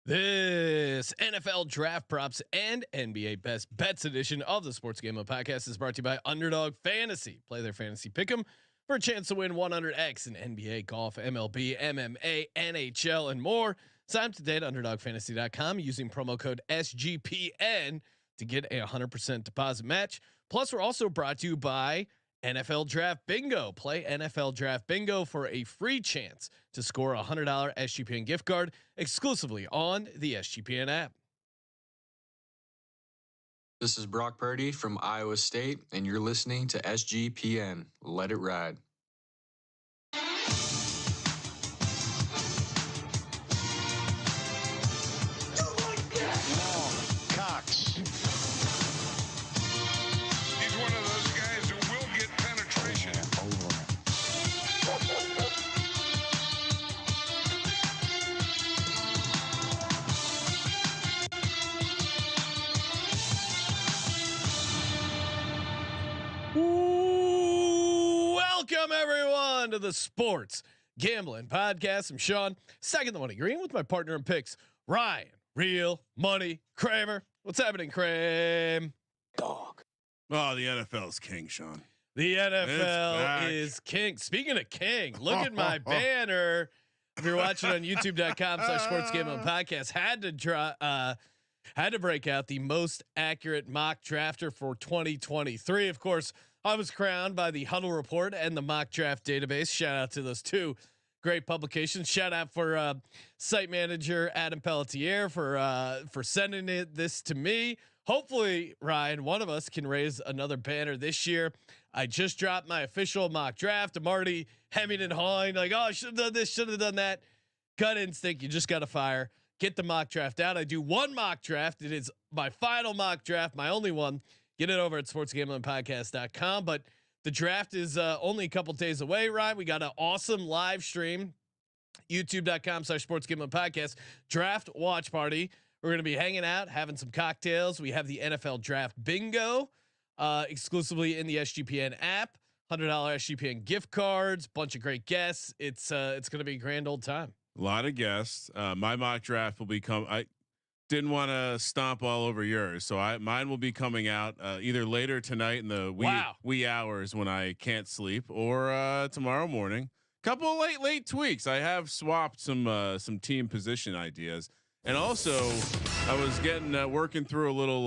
This NFL Draft Props and NBA Best Bets edition of the Sports Gambling Podcast is brought to you by Underdog Fantasy. Play their fantasy pick'em for a chance to win 100x in NBA, golf, MLB, MMA, NHL, and more. Sign up today at UnderdogFantasy.com using promo code SGPN to get a 100% deposit match. Plus, we're also brought to you by NFL Draft Bingo. Play NFL Draft Bingo for a free chance to score a $100 SGPN gift card exclusively on the SGPN app. This is Brock Purdy from Iowa State, and you're listening to SGPN. Let it ride. Welcome everyone to the Sports Gambling Podcast. I'm Sean, second the money green with my partner in picks, Ryan, Real Money Kramer. What's happening, Kramer? Dog. Oh, the NFL is king, Sean. The NFL is king. Speaking of king, look at my banner. If you're watching on YouTube.com/Sports Gambling Podcast, had to break out the most accurate mock drafter for 2023. Of course, I was crowned by the Huddle Report and the Mock Draft Database. Shout out to those two great publications. Shout out for site manager Adam Pelletier for sending this to me. Hopefully, Ryan, one of us can raise another banner this year. I just dropped my official mock draft. I'm already hemming and hawing like, oh, I should have done this, should have done that. Gut instinct, you just got to fire. Get the mock draft out. I do one mock draft. It is my final mock draft, my only one. Get it over at sportsgamblingpodcast.com. But the draft is only a couple days away, Ryan. We got an awesome live stream, youtube.com/sportsgamblingpodcast draft watch party. We're going to be hanging out, having some cocktails. We have the NFL Draft Bingo exclusively in the SGPN app. $100 SGPN gift cards, bunch of great guests. It's going to be a grand old time. A lot of guests. My mock draft will become. I didn't want to stomp all over yours, so mine will be coming out either later tonight in the wee hours when I can't sleep, or tomorrow morning. Couple of late tweaks. I have swapped some team position ideas, and also I was getting working through a little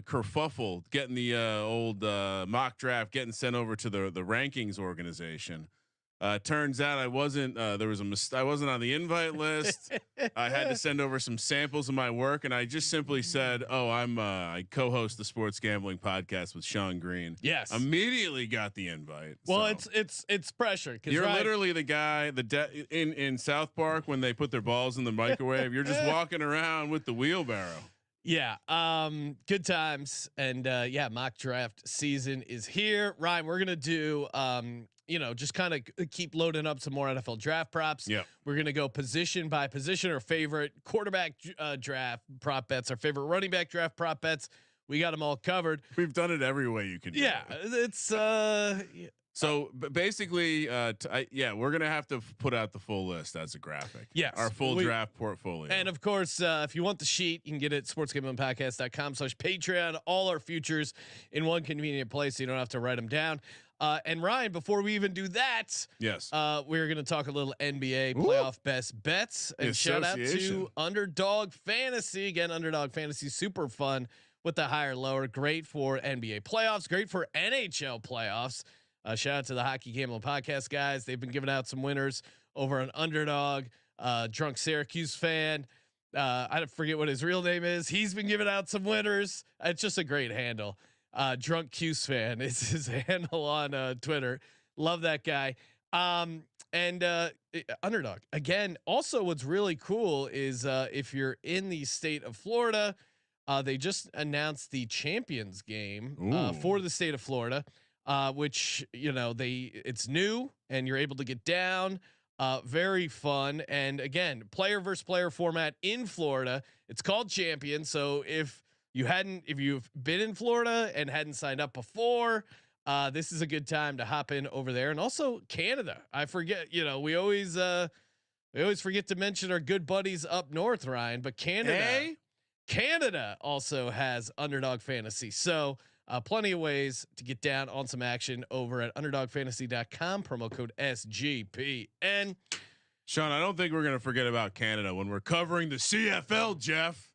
kerfuffle, getting the old mock draft getting sent over to the rankings organization. Turns out I wasn't. There was I wasn't on the invite list. I had to send over some samples of my work, and I just simply said, "Oh, I co-host the Sports Gambling Podcast with Sean Green." Yes, immediately got the invite. Well, so. it's pressure because you're literally the guy in South Park when they put their balls in the microwave. You're just walking around with the wheelbarrow. Yeah. Good times, and mock draft season is here. Ryan, we're gonna do just kind of keep loading up some more NFL draft props. Yeah, we're gonna go position by position. Our favorite quarterback draft prop bets, our favorite running back draft prop bets. We got them all covered. We've done it every way you can. Yeah, it's So basically, we're gonna have to put out the full list as a graphic. Yes, our full draft portfolio. And of course, if you want the sheet, you can get it at sportsgamblingpodcast.com/Patreon. All our futures in one convenient place, so you don't have to write them down. And Ryan, before we even do that, yes, we're going to talk a little NBA playoff best bets, and shout out to Underdog Fantasy. Again, Underdog Fantasy, super fun with the higher lower, great for NBA playoffs, great for NHL playoffs. Shout out to the Hockey Gambling Podcast guys. They've been giving out some winners over on Underdog. Drunk Syracuse fan. I forget what his real name is. He's been giving out some winners. It's just a great handle. Drunk Cuse fan is his handle on Twitter. Love that guy. And Underdog again. Also, what's really cool is if you're in the state of Florida, they just announced the Champions game for the state of Florida. Which it's new and you're able to get down. Very fun, and again, player versus player format in Florida. It's called Champion. So if you've been in Florida and hadn't signed up before, this is a good time to hop in over there. And also Canada. I forget, we always We always forget to mention our good buddies up north, Ryan, but Canada also has Underdog Fantasy. So plenty of ways to get down on some action over at underdogfantasy.com. Promo code SGPN. Sean, I don't think we're going to forget about Canada when we're covering the CFL, Jeff.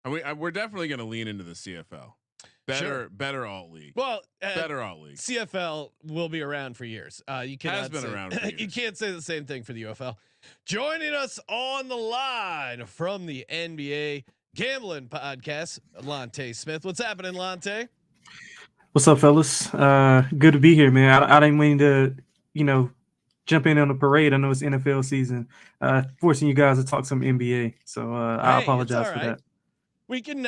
We're definitely going to lean into the CFL. Better alt league. Well, better alt league. CFL will be around for years. You cannot been around for years. You can't say the same thing for the UFL. Joining us on the line from the NBA Gambling Podcast, Lonte Smith. What's happening, Lonte? What's up, fellas? Good to be here, man. I didn't mean to, jump in on the parade. I know it's NFL season, forcing you guys to talk some NBA. So I apologize for that. We can,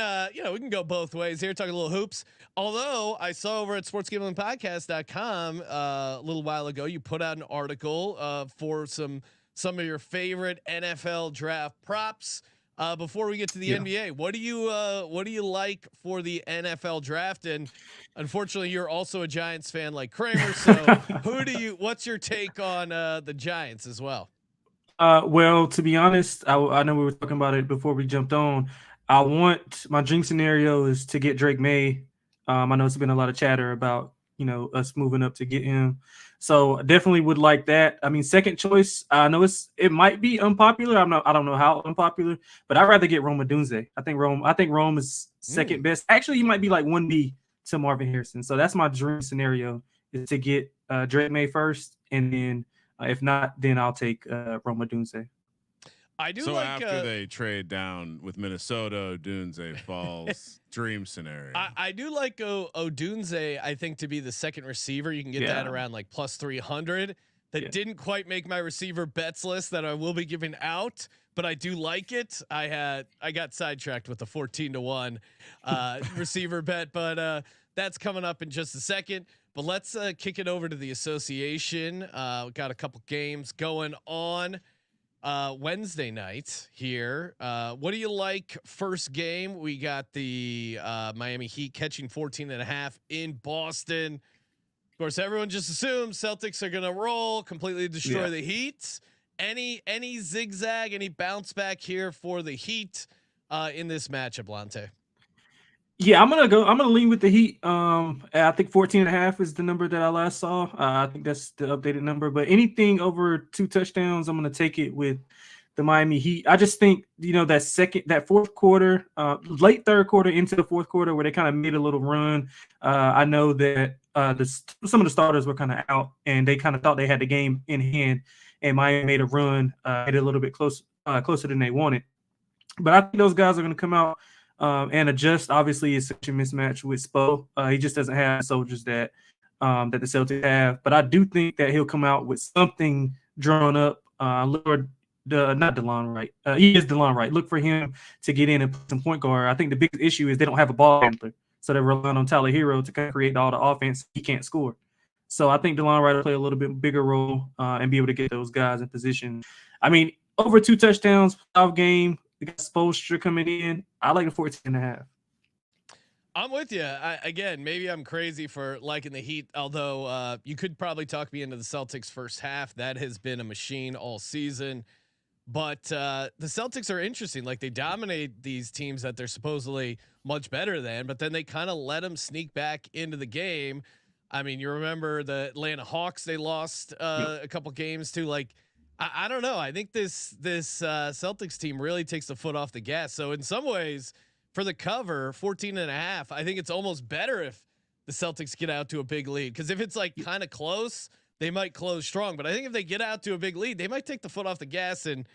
we can go both ways here, talk a little hoops. Although I saw over at sportsgamblingpodcast.com a little while ago, you put out an article for some of your favorite NFL draft props. Before we get to the NBA, what do you like for the NFL draft? And unfortunately, you're also a Giants fan like Kramer. So what's your take on the Giants as well? Well, to be honest, I know we were talking about it before we jumped on. My dream scenario is to get Drake May. I know it's been a lot of chatter about, us moving up to get him. So definitely would like that. I mean, second choice, I know it might be unpopular. I don't know how unpopular, but I'd rather get Rome Odunze. I think Rome is second best. Actually, he might be like 1B to Marvin Harrison. So that's my dream scenario, is to get Drake May first, and then if not, then I'll take Rome Odunze. I do. So like, after they trade down with Minnesota, Odunze falls. Dream scenario. I do like Odunze. I think to be the second receiver, you can get that around like plus 300. That didn't quite make my receiver bets list that I will be giving out, but I do like it. I got sidetracked with the 14-1 receiver bet, but that's coming up in just a second. But let's kick it over to the association. We got a couple games going on. Wednesday night here. What do you like? First game, we got the Miami Heat catching 14.5 in Boston. Of course, everyone just assumes Celtics are gonna roll, completely destroy the Heat. Any zigzag, any bounce back here for the Heat in this matchup, Lonte? Yeah, I'm gonna lean with the Heat. I think 14.5 is the number that I last saw. I think that's the updated number, but anything over 2 touchdowns, I'm gonna take it with the Miami Heat. I just think, that fourth quarter, late third quarter into the fourth quarter, where they kind of made a little run. I know that some of the starters were kind of out, and they kind of thought they had the game in hand, and Miami made a run, made it a little bit closer than they wanted. But I think those guys are gonna come out and adjust. Obviously, it's such a mismatch with Spo. He just doesn't have soldiers that the Celtics have. But I do think that he'll come out with something drawn up. Not DeLon Wright. He is DeLon Wright. Look for him to get in and put some point guard. I think the biggest issue is they don't have a ball handler, so they're relying on Tyler Hero to kind of create all the offense. He can't score. So I think DeLon Wright will play a little bit bigger role and be able to get those guys in position. I mean, over 2 touchdowns, off game. We got Spoelstra coming in. I like the 14.5. I'm with you. Again, maybe I'm crazy for liking the Heat, although you could probably talk me into the Celtics first half. That has been a machine all season. But the Celtics are interesting. Like, they dominate these teams that they're supposedly much better than, but then they kind of let them sneak back into the game. I mean, you remember the Atlanta Hawks, they lost a couple games to. Like, I don't know. I think this Celtics team really takes the foot off the gas. So in some ways, for the cover 14.5, I think it's almost better if the Celtics get out to a big lead, because if it's like kind of close, they might close strong. But I think if they get out to a big lead, they might take the foot off the gas. And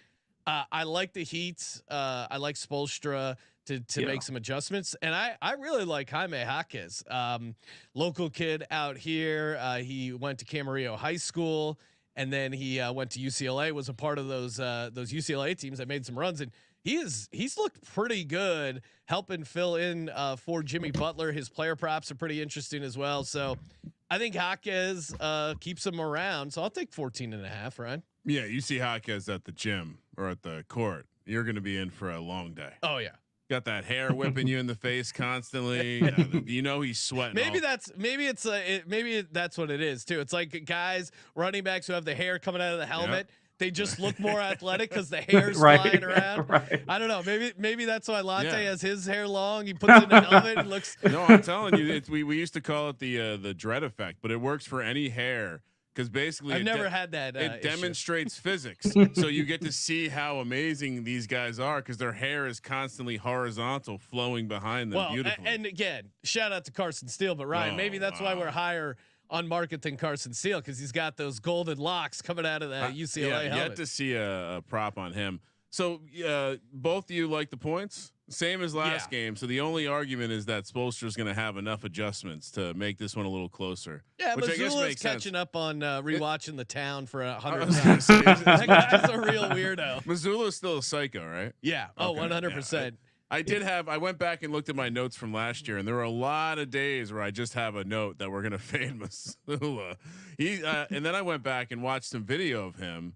I like the Heat. I like Spoelstra to make some adjustments, and I really like Jaime Jaquez, local kid out here. He went to Camarillo High School. And then he went to UCLA, was a part of those UCLA teams that made some runs, and he's looked pretty good, helping fill in for Jimmy Butler. His player props are pretty interesting as well. So I think Jaquez keeps him around. So I'll take 14.5, Ryan. Yeah, you see Jaquez at the gym or at the court, you're going to be in for a long day. Oh yeah. Got that hair whipping you in the face constantly. He's sweating. Maybe that's what it is too. It's like guys, running backs who have the hair coming out of the helmet. they just look more athletic because the hair's Right. flying around. Right. I don't know. Maybe that's why Latte has his hair long. He puts it in a helmet and looks. No, I'm telling you, we used to call it the dread effect, but it works for any hair. Because basically, I've never had that. It demonstrates physics, so you get to see how amazing these guys are because their hair is constantly horizontal, flowing behind them beautifully. And again, shout out to Carson Steele, but Ryan, maybe that's why we're higher on market than Carson Steele because he's got those golden locks coming out of that UCLA helmet. Yet to see a prop on him. So both of you like the points, same as last game. So the only argument is that Spoelstra's going to have enough adjustments to make this one a little closer. Yeah, which I guess Missoula's makes catching sense. up on rewatching The Town for 100 times. That guy's a real weirdo. Missoula's still a psycho, right? Yeah. Oh, 100%. I went back and looked at my notes from last year, and there were a lot of days where I just have a note that we're going to fade Missoula. And then I went back and watched some video of him.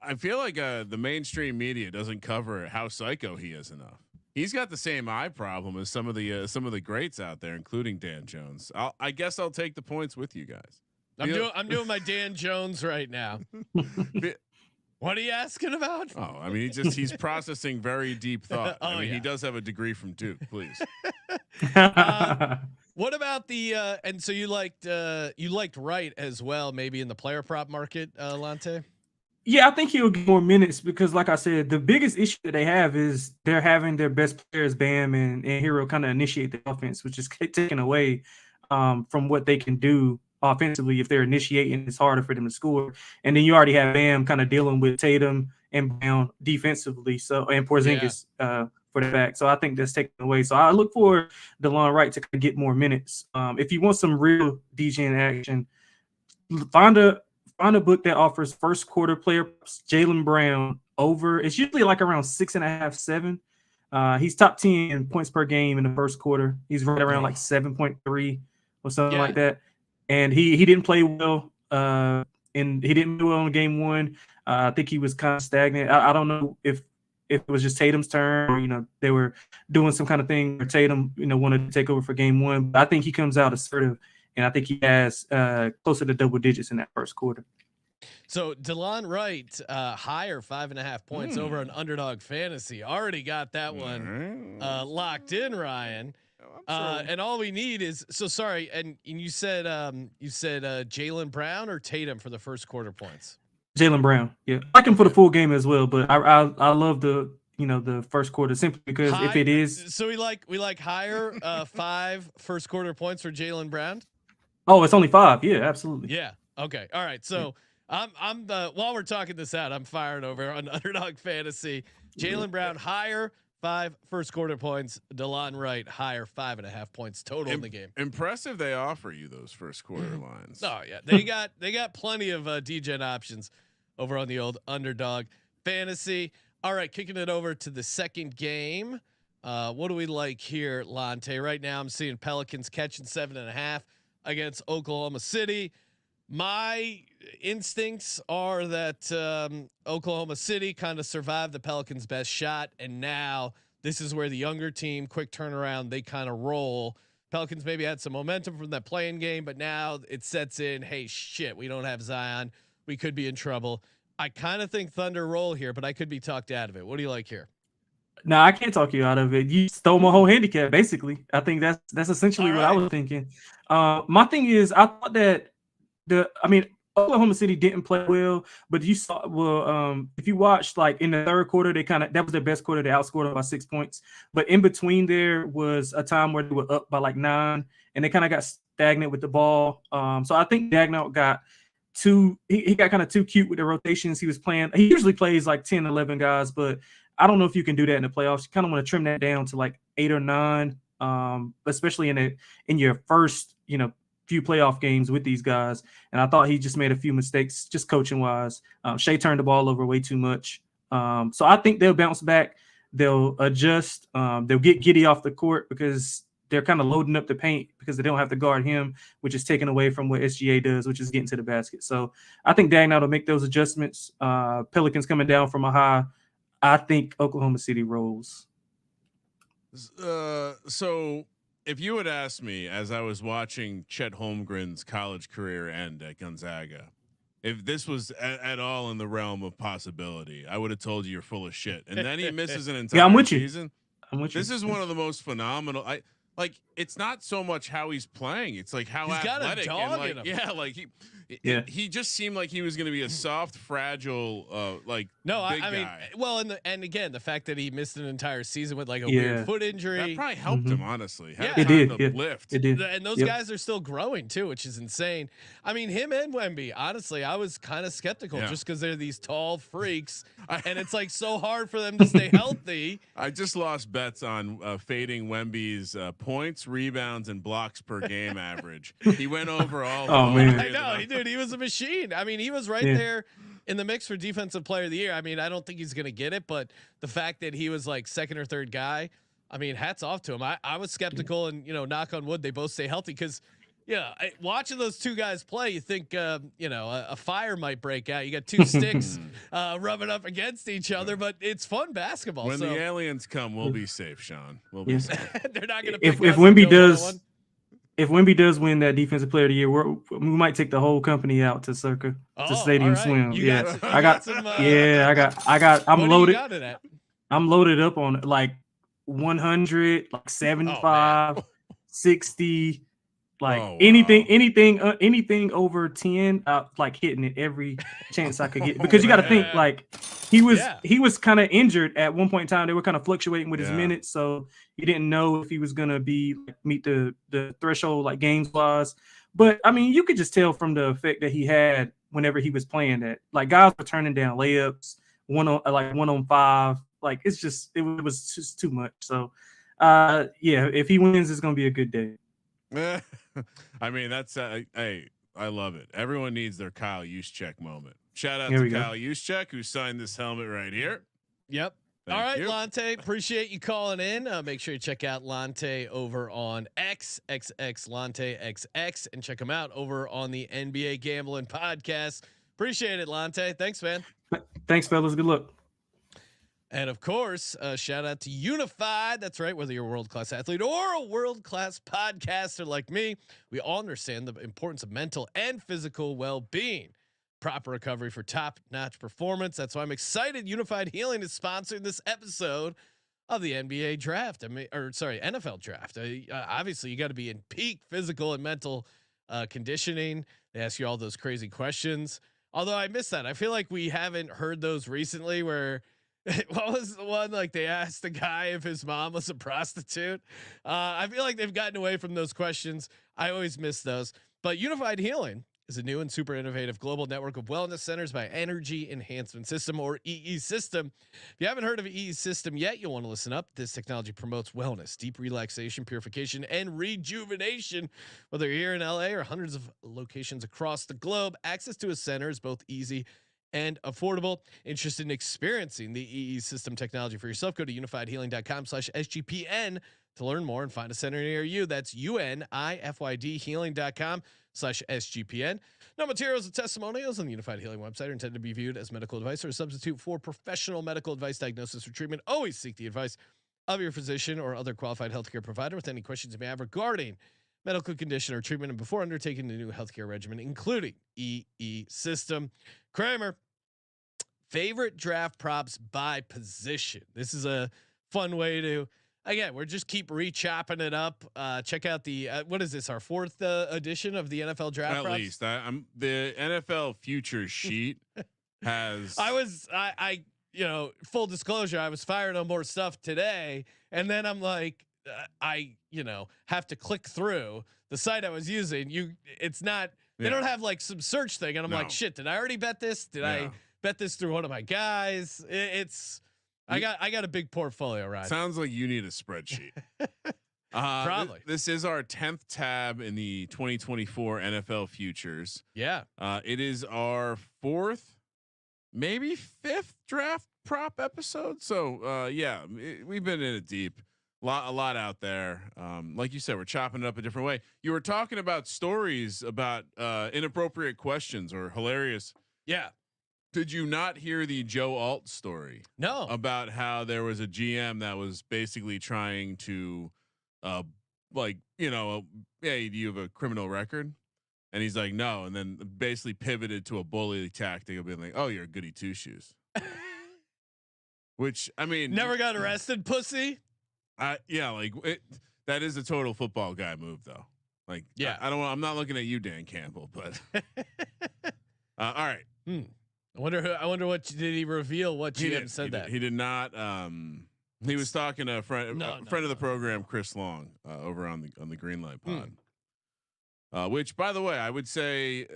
I feel like the mainstream media doesn't cover how psycho he is enough. He's got the same eye problem as some of the greats out there, including Dan Jones. I guess I'll take the points with you guys. I'm doing my Dan Jones right now. What are you asking about? Oh, I mean, he's processing very deep thought. He does have a degree from Duke. Please. What about the and so you liked Wright as well, maybe in the player prop market, Lante? Yeah, I think he'll get more minutes because, like I said, the biggest issue that they have is they're having their best players, Bam and Hero, kind of initiate the offense, which is taken away from what they can do offensively. If they're initiating, it's harder for them to score. And then you already have Bam kind of dealing with Tatum and Brown defensively, and Porzingis for the back. So I think that's taken away. So I look for DeLon Wright to get more minutes. If you want some real DJing action, find a book that offers first quarter player Jaylen Brown over. It's usually like around 6.5, 7. He's top 10 in points per game in the first quarter. He's right around like 7.3 or something like that. And he didn't play well. And he didn't do well in game 1. I think he was kind of stagnant. I don't know if it was just Tatum's turn or, they were doing some kind of thing where Tatum, wanted to take over for game 1. But I think he comes out assertive. And I think he has closer to double digits in that first quarter. So DeLon Wright, higher 5.5 points over on Underdog Fantasy. Already got that one locked in, Ryan. And all we need is sorry. And you said Jaylen Brown or Tatum for the first quarter points. Jaylen Brown, yeah, I like him for the full game as well. But I love the first quarter simply because if it is, so we like higher 5 first quarter points for Jaylen Brown. Oh, it's only 5. Yeah, absolutely. Yeah. Okay. All right. So I'm while we're talking this out, I'm firing over on Underdog Fantasy. Jaylen Brown higher 5 first quarter points. DeLon Wright higher 5.5 points total in the game. Impressive. They offer you those first quarter lines. Oh yeah, they got plenty of DGen options over on the old Underdog Fantasy. All right, kicking it over to the second game. What do we like here, Lante? Right now, I'm seeing Pelicans catching 7.5 against Oklahoma City. My instincts are that Oklahoma City kind of survived the Pelicans' best shot, and now this is where the younger team, quick turnaround, they kind of roll. Pelicans maybe had some momentum from that playing game, but now it sets in. Hey, shit, we don't have Zion. We could be in trouble. I kind of think Thunder roll here, but I could be talked out of it. What do you like here? No, I can't talk you out of it. You stole my whole handicap, basically. I think that's essentially what I was thinking. My thing is, I thought that Oklahoma City didn't play well, but you saw if you watched like in the third quarter, that was their best quarter. They outscored them by 6 points. But in between there was a time where they were up by like 9, and they kind of got stagnant with the ball. So I think Dagnall got he got kind of too cute with the rotations he was playing. He usually plays like 10, 11 guys, but I don't know if you can do that in the playoffs. You kind of want to trim that down to like 8 or 9, especially in your first, few playoff games with these guys. And I thought he just made a few mistakes, just coaching wise. Shea turned the ball over way too much. So I think they'll bounce back. They'll adjust. They'll get Giddey off the court because they're kind of loading up the paint because they don't have to guard him, which is taken away from what SGA does, which is getting to the basket. So I think Dagnall will make those adjustments. Pelicans coming down from a high. I think Oklahoma City rolls. So if you had asked me as I was watching Chet Holmgren's college career end at Gonzaga, if this was at all in the realm of possibility, I would have told you you're full of shit. And then he misses an entire I'm with season. You. I'm with you. This is one of the most phenomenal. It's not so much how he's playing. It's like how he's athletic got a dog and in him. yeah, like he just seemed like he was going to be a soft, fragile, big mean, guy. well, and again, the fact that he missed an entire season with like a weird foot injury that probably helped him, honestly. It did. Lift. It did. And those guys are still growing too, which is insane. I mean, him and Wemby, honestly, I was kind of skeptical just because they're these tall freaks, and it's like so hard for them to stay healthy. I just lost bets on fading Wemby's points, rebounds, and blocks per game average. He went over all. Oh man, I know, dude. He was a machine. I mean, he was right there in the mix for Defensive Player of the Year. I mean, I don't think he's gonna get it, but the fact that he was like second or third guy, I mean, hats off to him. I was skeptical, and knock on wood, they both stay healthy because. Yeah, watching those two guys play, you think a fire might break out. You got two sticks rubbing up against each other, but it's fun basketball. When the aliens come, we'll be safe, Sean. We'll be safe. They're not going to. If Wemby does, if Wemby does win that Defensive Player of the Year, we might take the whole company out to Circa to Stadium Swim. I'm loaded. I'm loaded up on like 100, like 75, 60. Like anything over 10, like hitting it every chance I could get, because you got to think like he was kind of injured at one point in time. They were kind of fluctuating with his minutes, so you didn't know if he was gonna meet the threshold like games wise. But I mean, you could just tell from the effect that he had whenever he was playing that like guys were turning down layups, 1-on-5. Like it was just too much. So if he wins, it's gonna be a good day. I mean, that's hey, I love it. Everyone needs their Kyle Juszczyk moment. Shout out to Kyle Juszczyk, who signed this helmet right here. Yep. All right, Lante, appreciate you calling in. Make sure you check out Lante over on XXX Lante XX, and check him out over on the NBA Gambling Podcast. Appreciate it, Lante. Thanks, man. Thanks, fellas. Good luck. And of course, shout out to Unified. That's right. Whether you're a world-class athlete or a world-class podcaster like me, we all understand the importance of mental and physical well-being. Proper recovery for top-notch performance. That's why I'm excited. Unified Healing is sponsoring this episode of the NBA draft. NFL draft. Obviously, you got to be in peak physical and mental conditioning. They ask you all those crazy questions. Although I missed that. I feel like we haven't heard those recently where what was the one like they asked the guy if his mom was a prostitute? I feel like they've gotten away from those questions. I always miss those. But Unified Healing is a new and super innovative global network of wellness centers by Energy Enhancement System, or EESystem. If you haven't heard of EESystem yet, you'll want to listen up. This technology promotes wellness, deep relaxation, purification, and rejuvenation. Whether you're here in LA or hundreds of locations across the globe, access to a center is both easy and affordable. Interested in experiencing the EESystem technology for yourself? Go to unifiedhealing.com/SGPN to learn more and find a center near you. That's UNIFYDhealing.com/SGPN. No materials and testimonials on the Unified Healing website are intended to be viewed as medical advice or a substitute for professional medical advice, diagnosis, or treatment. Always seek the advice of your physician or other qualified healthcare provider with any questions you may have regarding medical condition or treatment, and before undertaking the new healthcare regimen, including EESystem. Kramer, favorite draft props by position. This is a fun way to, again, we're just keep re-chopping it up. Check out the what is this, our fourth edition of the NFL draft at props? Least I'm the NFL future sheet has I full disclosure, I was firing on more stuff today, and then I'm like I have to click through the site I was using. It's not, they don't have like some search thing, and I'm like, shit, did I already bet this? Did I bet this through one of my guys? I got a big portfolio, right? Sounds like you need a spreadsheet. Probably. This is our 10th tab in the 2024 NFL futures. Yeah. It is our 4th, maybe 5th draft prop episode. So we've been in it deep. A lot out there. Like you said, we're chopping it up a different way. You were talking about stories about inappropriate questions or hilarious. Yeah. Did you not hear the Joe Alt story? No. About how there was a GM that was basically trying to, hey, do you have a criminal record? And he's like, no. And then basically pivoted to a bully tactic of being like, oh, you're a goody two shoes. Which, I mean, never got arrested, pussy. Yeah, like that is a total football guy move, though. Like, yeah, I'm not looking at you, Dan Campbell, but all right. I wonder what did he reveal? What GM said that he did not. He was talking to a friend of the program, Chris Long, over on the Greenlight Pod. Which, by the way, I would say,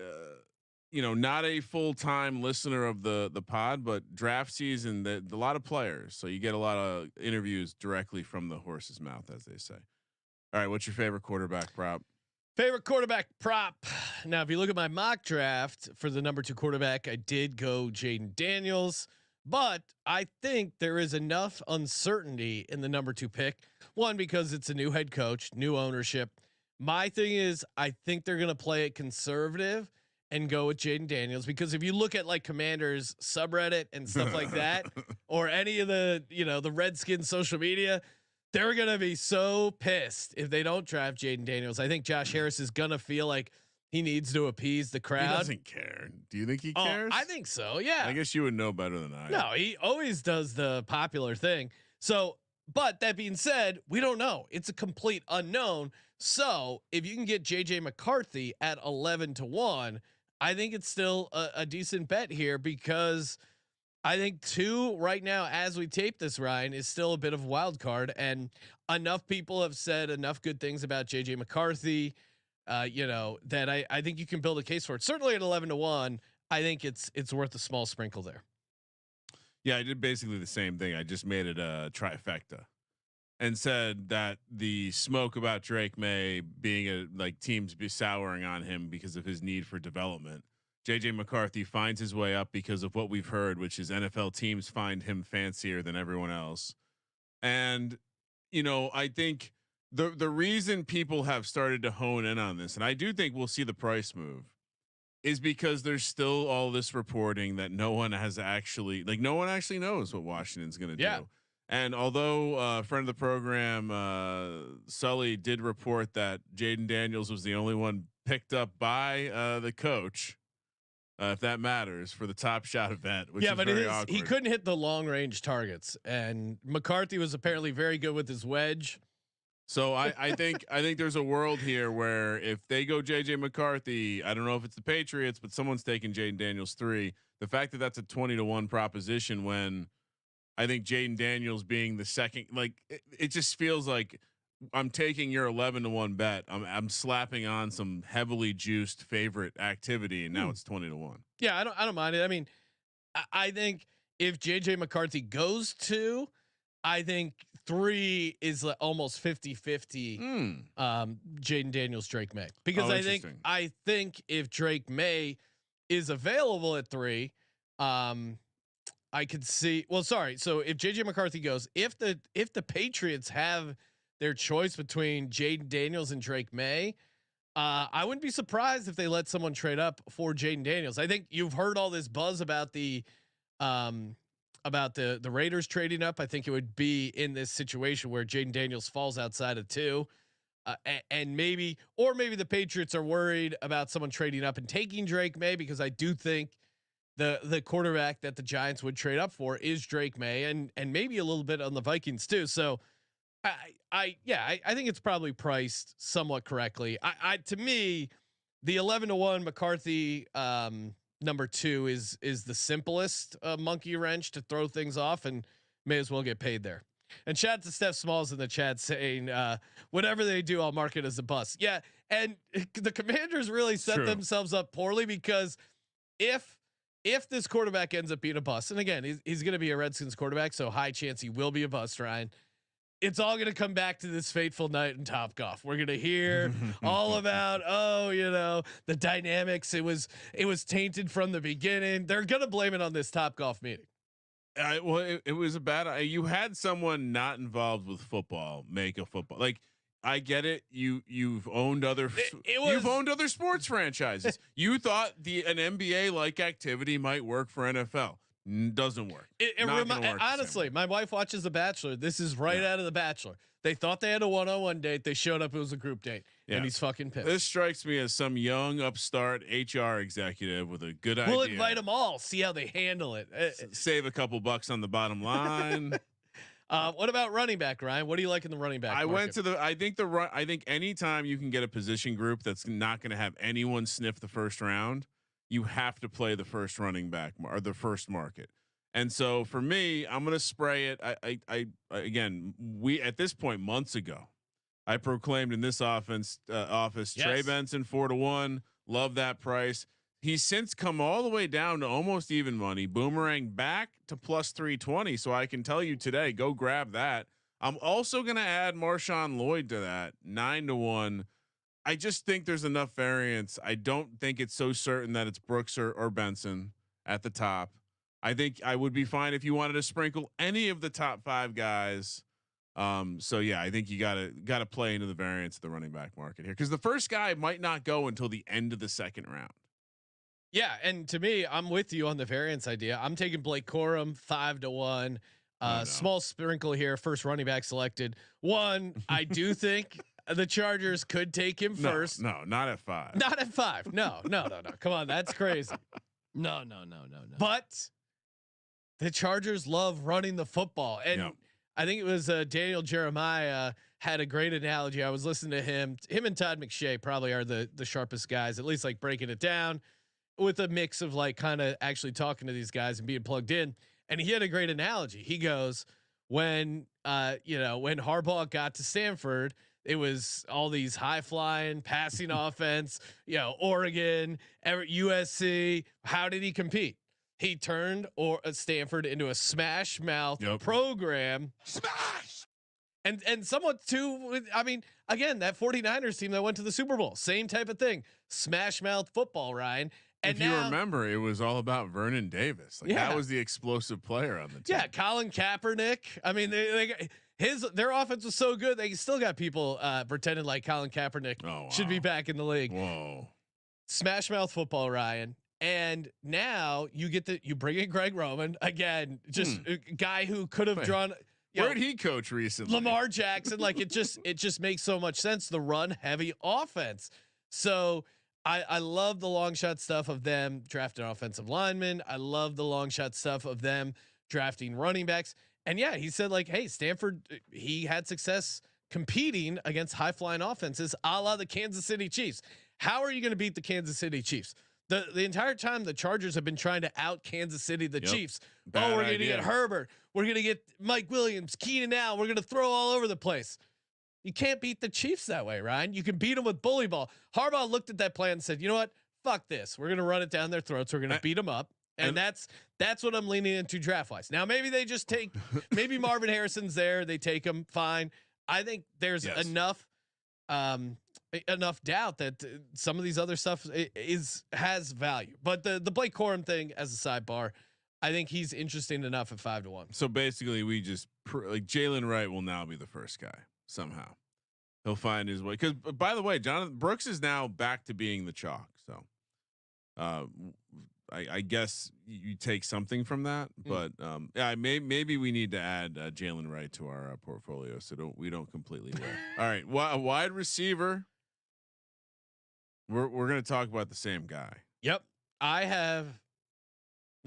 not a full-time listener of the pod, but draft season, a lot of players, so you get a lot of interviews directly from the horse's mouth, as they say. All right, what's your favorite quarterback prop? Favorite quarterback prop. Now, if you look at my mock draft for the number 2 quarterback, I did go Jaden Daniels, but I think there is enough uncertainty in the number 2 pick. One, because it's a new head coach, new ownership. My thing is, I think they're going to play it conservative and go with Jaden Daniels, because if you look at like Commanders subreddit and stuff like that, or any of the, the Redskins social media, they're going to be so pissed if they don't draft Jaden Daniels. I think Josh Harris is going to feel like he needs to appease the crowd. He doesn't care. Do you think he cares? I think so. Yeah. I guess you would know better than I. No, he always does the popular thing. So, but that being said, we don't know. It's a complete unknown. So if you can get JJ McCarthy at 11-1, I think it's still a decent bet here, because I think 2 right now, as we tape this, Ryan, is still a bit of a wild card, and enough people have said enough good things about JJ McCarthy, that I think you can build a case for it. Certainly at 11-1, I think it's worth a small sprinkle there. Yeah, I did basically the same thing. I just made it a trifecta and said that the smoke about Drake May being teams be souring on him because of his need for development. JJ McCarthy finds his way up because of what we've heard, which is NFL teams find him fancier than everyone else. And, I think the reason people have started to hone in on this, and I do think we'll see the price move, is because there's still all this reporting that no one actually knows what Washington's going to do. And although a friend of the program, Sully, did report that Jaden Daniels was the only one picked up by the coach, if that matters, for the Top Shot event, which is very awkward. He couldn't hit the long range targets, and McCarthy was apparently very good with his wedge. So I think there's a world here where if they go JJ McCarthy, I don't know if it's the Patriots, but someone's taking Jaden Daniels 3. The fact that that's a 20-1 proposition, when I think Jaden Daniels being the second, it just feels like I'm taking your 11-1 bet. I'm slapping on some heavily juiced favorite activity, and now it's 20-1. Yeah, I don't mind it. I mean, I think if JJ McCarthy goes 2, I think 3 is almost 50-50. Jaden Daniels, Drake May, because I think if Drake May is available at 3, I could see. Well, sorry. So if JJ McCarthy goes, if the Patriots have their choice between Jaden Daniels and Drake May, I wouldn't be surprised if they let someone trade up for Jaden Daniels. I think you've heard all this buzz about the Raiders trading up. I think it would be in this situation where Jaden Daniels falls outside of 2, and maybe the Patriots are worried about someone trading up and taking Drake May, because I do think the quarterback that the Giants would trade up for is Drake May, and maybe a little bit on the Vikings too. So I think it's probably priced somewhat correctly. To me, the 11-1 McCarthy number 2 is the simplest monkey wrench to throw things off, and may as well get paid there. And shout out to Steph Smalls in the chat saying, whatever they do, I'll mark it as a bust. Yeah. And the Commanders really set themselves up poorly, because if this quarterback ends up being a bust, and again, he's going to be a Redskins quarterback, so high chance he will be a bust, Ryan. It's all going to come back to this fateful night in Topgolf. We're going to hear all about, the dynamics. It was tainted from the beginning. They're going to blame it on this Topgolf meeting. Well, it was a bad. You had someone not involved with football make a football. I get it. You've owned other you've owned other sports franchises. You thought an NBA like activity might work for NFL. Doesn't work. Honestly, my wife watches The Bachelor. This is right out of The Bachelor. They thought they had a one-on-one date. They showed up. It was a group date, and he's fucking pissed. This strikes me as some young upstart HR executive with a good idea. We'll invite them all. See how they handle it. Save a couple bucks on the bottom line. What about running back, Ryan? What do you like in the running back market? Went to the. I think anytime you can get a position group that's not going to have anyone sniff the first round, you have to play the first running back or the first market. And so for me, I'm going to spray it. I again, we at this point months ago, I proclaimed in this office Trey Benson 4-1. Love that price. He's since come all the way down to almost even money, boomerang back to plus 320. So I can tell you today, go grab that. I'm also going to add Marshawn Lloyd to that 9-1. I just think there's enough variance. I don't think it's so certain that it's Brooks or Benson at the top. I think I would be fine if you wanted to sprinkle any of the top 5 guys. So yeah, I think you gotta play into the variance of the running back market here, because the first guy might not go until the end of the second round. Yeah, and to me, I'm with you on the variance idea. I'm taking Blake Corum 5-1. Small sprinkle here. First running back selected. I do think the Chargers could take him first. No, not at 5. Not at 5. No. Come on, that's crazy. No. But the Chargers love running the football, and I think it was Daniel Jeremiah had a great analogy. I was listening to him. Him and Todd McShay probably are the sharpest guys, at least like breaking it down with a mix of like kind of actually talking to these guys and being plugged in. And he had a great analogy. He goes, when Harbaugh got to Stanford, it was all these high flying passing offense, Oregon, USC. How did he compete? He turned Stanford into a smash mouth program. Smash. And somewhat too, I mean, again, that 49ers team that went to the Super Bowl, same type of thing, smash mouth football, Ryan. And if you remember, it was all about Vernon Davis. That was the explosive player on the team. Yeah, Colin Kaepernick. I mean, their offense was so good they still got people pretending like Colin Kaepernick should be back in the league. Whoa, smash mouth football, Ryan. And now you bring in Greg Roman again, just a guy who could have drawn. Where'd he coach recently? Lamar Jackson. Like it just makes so much sense. The run heavy offense. So I love the long shot stuff of them drafting offensive linemen. I love the long shot stuff of them drafting running backs. And yeah, he said like, hey, Stanford, he had success competing against high flying offenses, a la the Kansas City Chiefs. How are you going to beat the Kansas City Chiefs? The entire time the Chargers have been trying to out Kansas City, the Chiefs. We're going to get Herbert. We're going to get Mike Williams, Keenan Allen. We're going to throw all over the place. You can't beat the Chiefs that way, Ryan. You can beat them with bully ball. Harbaugh looked at that plan and said, you know what? Fuck this. We're going to run it down their throats. We're going to beat them up. And that's what I'm leaning into draft wise. Now, maybe they just take, maybe Marvin Harrison's there. They take him fine. I think there's enough doubt that some of these other stuff has value, but the Blake Corum thing as a sidebar, I think he's interesting enough at 5-1. So basically we just like Jalen Wright will now be the first guy somehow. He'll find his way. Cause by the way, Jonathan Brooks is now back to being the chalk. So, I guess you take something from that, but maybe we need to add Jalen Wright to our portfolio so we don't completely go. All right, wide receiver. We're going to talk about the same guy. Yep, I have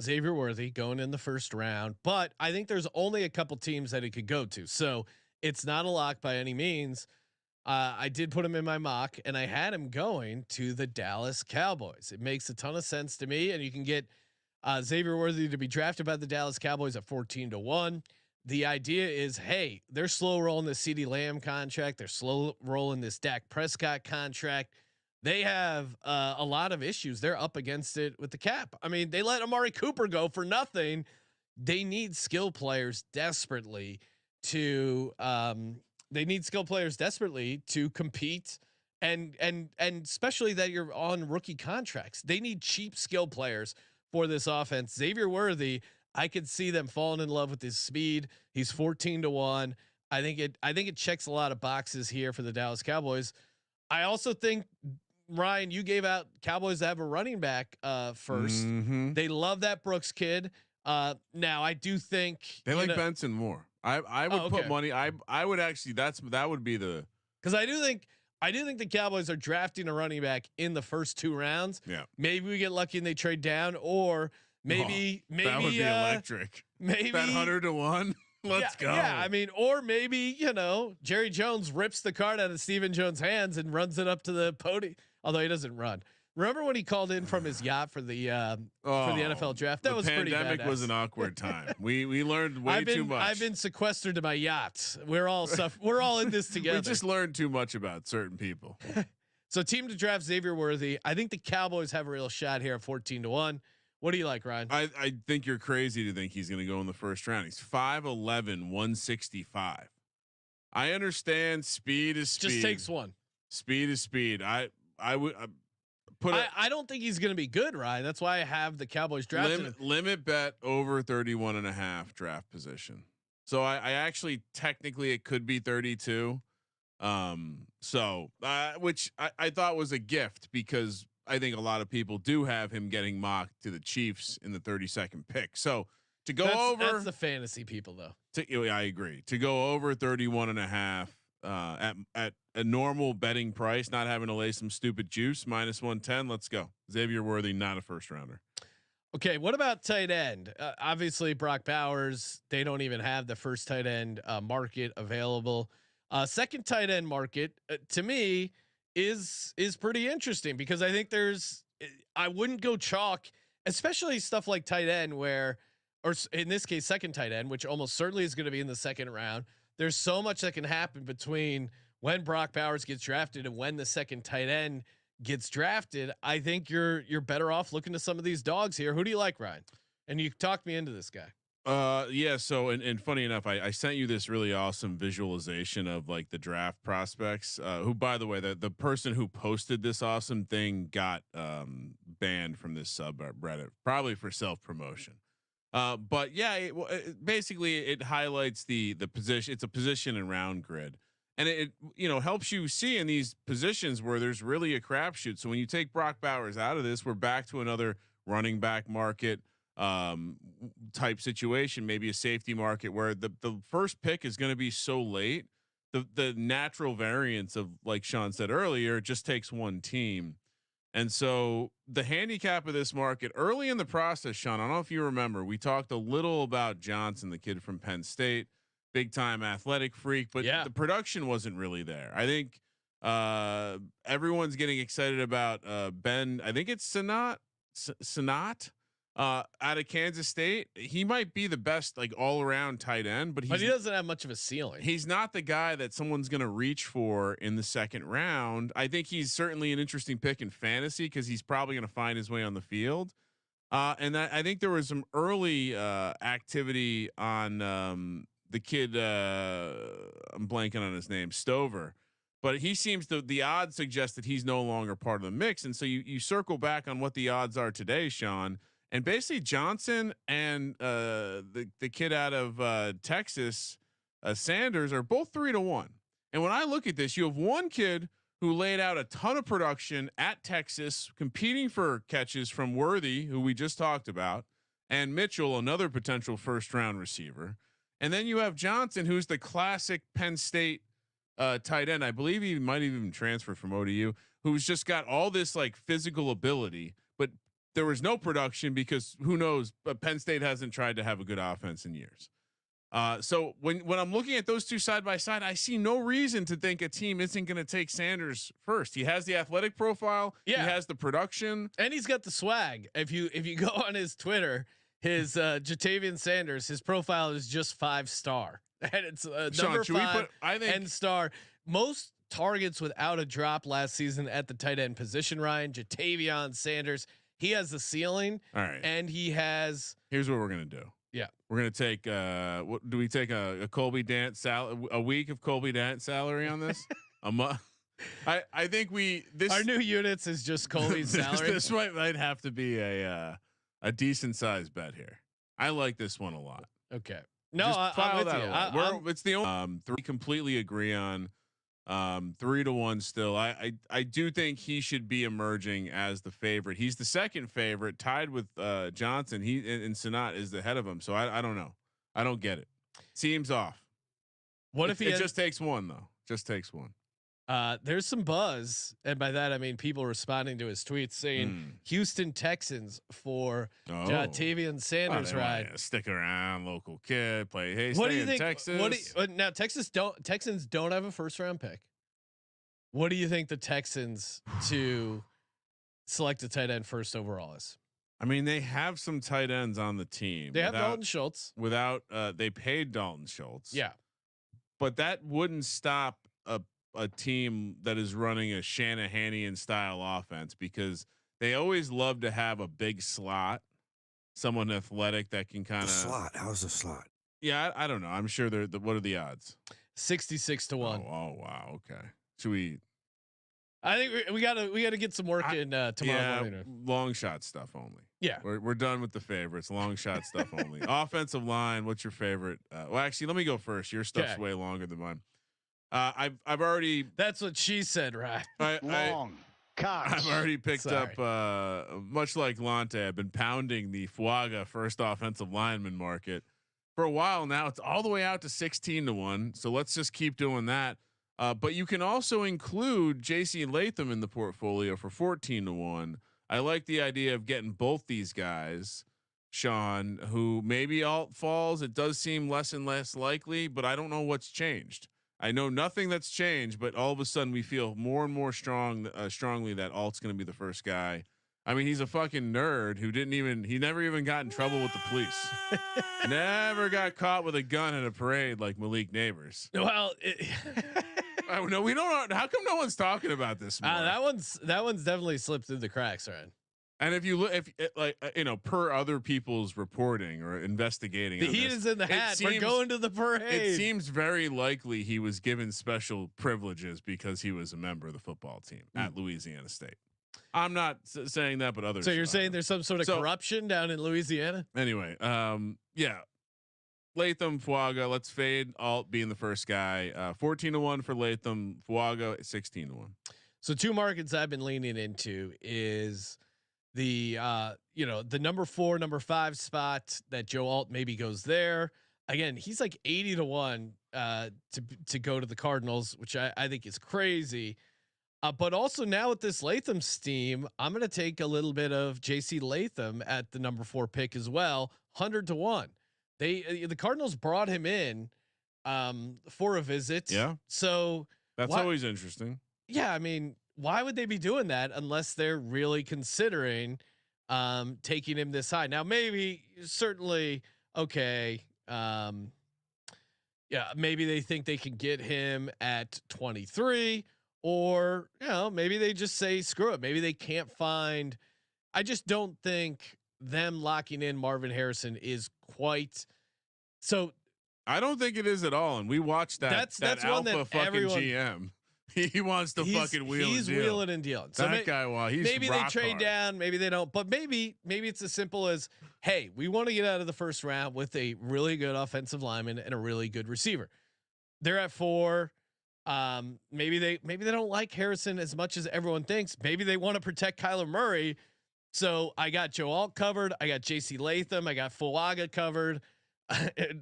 Xavier Worthy going in the first round, but I think there's only a couple teams that he could go to, so it's not a lock by any means. I did put him in my mock, and I had him going to the Dallas Cowboys. It makes a ton of sense to me, and you can get Xavier Worthy to be drafted by the Dallas Cowboys at 14-1. The idea is, hey, they're slow rolling the CeeDee Lamb contract. They're slow rolling this Dak Prescott contract. They have a lot of issues. They're up against it with the cap. I mean, they let Amari Cooper go for nothing. They need skill players desperately to compete, and especially that you're on rookie contracts. They need cheap skill players for this offense. Xavier Worthy, I could see them falling in love with his speed. He's 14-1. I think it checks a lot of boxes here for the Dallas Cowboys. I also think, Ryan, you gave out Cowboys to have a running back first. They love that Brooks kid. Now I do think they like Benson more. I would put money. I would actually. That would be the. Because I do think the Cowboys are drafting a running back in the first 2 rounds. Yeah. Maybe we get lucky and they trade down, or maybe that would be electric. Maybe that 100 to 1. Let's go. Yeah, I mean, or maybe Jerry Jones rips the card out of Stephen Jones' hands and runs it up to the podium. Although he doesn't run. Remember when he called in from his yacht for the NFL draft? That was pretty badass. Pandemic was an awkward time. We learned way too much. I've been sequestered to my yacht. We're all in this together. We just learned too much about certain people. So team to draft Xavier Worthy. I think the Cowboys have a real shot here at 14-1. What do you like, Ryan? I think you're crazy to think he's going to go in the first round. He's 5'11", 165. I understand speed is speed. Just takes one. Speed is speed. I would. I don't think he's going to be good, Ryan. That's why I have the Cowboys drafted. Limit bet over 31.5 draft position. So I actually technically it could be 32. Which I thought was a gift because I think a lot of people do have him getting mocked to the Chiefs in the 32nd pick. So to go that's the fantasy people though. I agree. To go over 31.5 at a normal betting price, not having to lay some stupid juice, -110. Let's go. Xavier Worthy, not a first rounder. Okay. What about tight end? Obviously Brock Bowers, they don't even have the first tight end market available. Second tight end market to me is pretty interesting because I think I wouldn't go chalk, especially stuff like tight end or in this case, second tight end, which almost certainly is going to be in the second round. There's so much that can happen between when Brock Bowers gets drafted and when the second tight end gets drafted. I think you're better off looking to some of these dogs here. Who do you like, Ryan? And you talked me into this guy. Yeah. So, and funny enough, I sent you this really awesome visualization of like the draft prospects, who, by the way, the person who posted this awesome thing got, banned from this subreddit, probably for self-promotion. But yeah, basically it highlights the position. It's a position and round grid, and it helps you see in these positions where there's really a crapshoot. So when you take Brock Bowers out of this, we're back to another running back market type situation, maybe a safety market where the first pick is going to be so late. The natural variance of, like Sean said earlier, it just takes one team. And so the handicap of this market early in the process, Sean, I don't know if you remember, we talked a little about Johnson, the kid from Penn State, big time athletic freak, but the production wasn't really there. I think everyone's getting excited about Ben. I think it's Sanat out of Kansas State. He might be the best like all around tight end, but he doesn't have much of a ceiling. He's not the guy that someone's going to reach for in the second round. I think he's certainly an interesting pick in fantasy because he's probably going to find his way on the field. And I think there was some early activity on the kid. I'm blanking on his name, Stover, but he seems the odds suggest that he's no longer part of the mix. And so you circle back on what the odds are today, Sean. And basically Johnson and the kid out of Texas, Sanders, are both 3-1. And when I look at this, you have one kid who laid out a ton of production at Texas, competing for catches from Worthy, who we just talked about, and Mitchell, another potential first round receiver. And then you have Johnson, who's the classic Penn State tight end. I believe he might even transfer from ODU, who's just got all this like physical ability, but there was no production because who knows, but Penn State hasn't tried to have a good offense in years. So when I'm looking at those two side by side, I see no reason to think a team isn't going to take Sanders first. He has the athletic profile. Yeah. He has the production, and he's got the swag. If you go on his Twitter, his Jatavian Sanders, his profile is just 5-star, and it's number Sean, 5 and star. Most targets without a drop last season at the tight end position. Ryan, Jatavian Sanders. He has the ceiling. All right. And he has. Here's what we're going to do. Yeah. We're going to take, what do we take a Colby Dant a week of Colby Dant salary on this? A month. I think our new units is just Colby's salary. This might have to be a decent sized bet here. I like this one a lot. Okay. No, I'm with you. It's the only three completely agree on. 3-1 still. I do think he should be emerging as the favorite. He's the second favorite, tied with Johnson. He and Sanat is the head of him. So I don't know. I don't get it. seems off. What if it just takes one though? Just takes one. There's some buzz, and by that I mean people responding to his tweets saying Houston Texans for Jatavian Sanders ride. Stick around, local kid, play. Hey, what stay do you in think? Texas. Now Texans don't have a first round pick. What do you think the Texans to select a tight end first overall is? I mean, they have some tight ends on the team. They have Dalton Schultz. They paid Dalton Schultz. Yeah, but that wouldn't stop a team that is running a Shanahan-ian style offense, because they always love to have a big slot, someone athletic that can kind of slot. How's the slot? Yeah, I don't know. I'm sure what are the odds? 66 to 1. Oh wow. Okay. Should we? I think we gotta get some work in tomorrow morning. Long shot stuff only. Yeah, we're done with the favorites. Long shot stuff only. Offensive line. What's your favorite? Well, actually, let me go first. Your stuff's way longer than mine. I've already. That's what she said, right? I've already picked up. Much like Lante, I've been pounding the Fuaga first offensive lineman market for a while now. It's all the way out to 16 to 1. So let's just keep doing that. But you can also include JC Latham in the portfolio for 14 to 1. I like the idea of getting both these guys, Sean, who maybe alt falls. It does seem less and less likely, but I don't know what's changed. I know nothing that's changed, but all of a sudden we feel more and more strongly that Alt's going to be the first guy. I mean, he's a fucking nerd who he never even got in trouble with the police. Never got caught with a gun at a parade like Malik Neighbors. Well, no, we don't. How come no one's talking about this more? That one's definitely slipped through the cracks, right? And if you look, per other people's reporting or investigating, the heat is in the hat. We're going to the parade. It seems very likely he was given special privileges because he was a member of the football team at Louisiana State. I'm not saying that, but others. So you're saying there's some sort of corruption down in Louisiana? Anyway, yeah. Latham, Fuaga, let's fade Alt being the first guy. 14 to 1 for Latham, Fuaga 16 to 1. So two markets I've been leaning into is the the number 4, number 5 spot that Joe Alt maybe goes there. Again, he's like 80 to 1 to go to the Cardinals, which I think is crazy. But also now with this Latham steam, I'm going to take a little bit of JC Latham at the number 4 pick as well. 100 to 1. The Cardinals brought him in for a visit. Yeah. So that's always interesting. Yeah. I mean, why would they be doing that unless they're really considering taking him this high? Now, maybe certainly. Okay. Yeah. Maybe they think they can get him at 23, or, maybe they just say, screw it. Maybe they can't find, I just don't think them locking in Marvin Harrison is quite so. I don't think it is at all. And we watched that. That's alpha one that fucking GM. He wants to fucking wheel. He's wheeling and dealing. So that guy, well, he's maybe they trade hard. down, maybe they don't. But maybe it's as simple as, hey, we want to get out of the first round with a really good offensive lineman and a really good receiver. They're at 4. Maybe they don't like Harrison as much as everyone thinks. Maybe they want to protect Kyler Murray. So I got Joe Alt covered. I got JC Latham. I got Fuaga covered.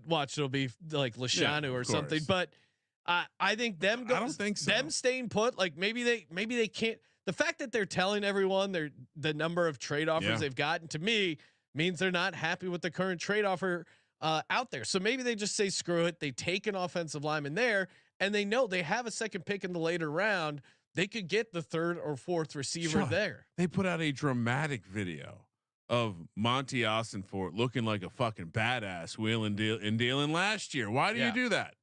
Watch, it'll be like Lashanu or something. But I think them go. I don't think so. Them staying put. Like maybe they can't. The fact that they're telling everyone the number of trade offers they've gotten, to me, means they're not happy with the current trade offer out there. So maybe they just say screw it. They take an offensive lineman there, and they know they have a second pick in the later round. They could get the 3rd or 4th receiver there. They put out a dramatic video of Monty Austinfort looking like a fucking badass wheeling and dealing last year. Why do you do that?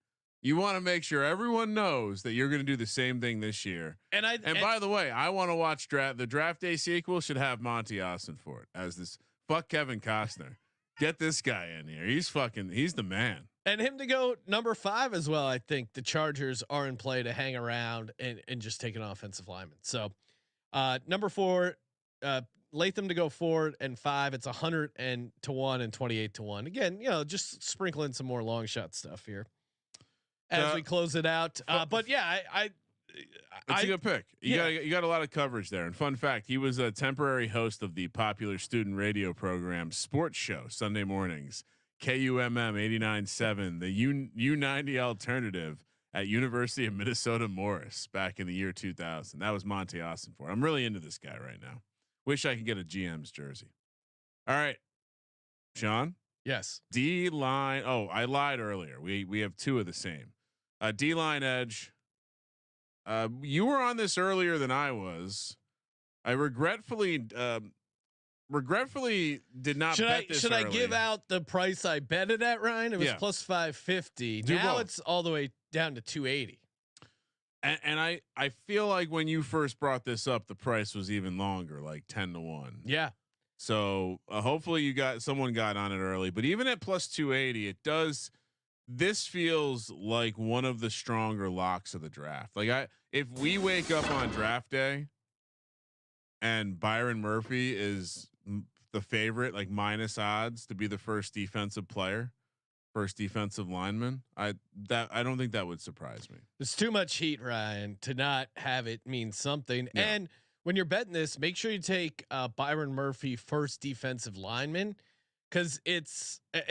You want to make sure everyone knows that you're going to do the same thing this year. And by the way, I want to watch the draft day sequel should have Monty Austinfort as this. Fuck Kevin Costner. Get this guy in here. He's the man. And him to go number 5 as well. I think the Chargers are in play to hang around and just take an offensive lineman. So number 4, Latham to go 4 and 5. It's 100 to 1 and 28 to 1. Again, just sprinkling some more long shot stuff here as we close it out. But yeah, it's a good pick. You got a lot of coverage there. And fun fact, he was a temporary host of the popular student radio program Sports Show Sunday mornings. KUMM 89.7, the U90 alternative at University of Minnesota Morris back in the year 2000. That was Monte Austin for. I'm really into this guy right now. Wish I could get a GM's jersey. All right, Sean. Yes. D line. Oh, I lied earlier. We have two of the same. D line edge. You were on this earlier than I was. I regretfully did not bet this. Should early. I give out the price I bet it at, Ryan? It was plus 550. Now it's all the way down to 280. And I feel like when you first brought this up, the price was even longer, like 10-1. Yeah. So hopefully someone got on it early, but even at plus 280, this feels like one of the stronger locks of the draft. Like if we wake up on draft day and Byron Murphy is the favorite, like minus odds to be the first defensive lineman, I don't think that would surprise me. There's too much heat, Ryan, to not have it mean something. Yeah. And when you're betting this, make sure you take Byron Murphy first defensive lineman, because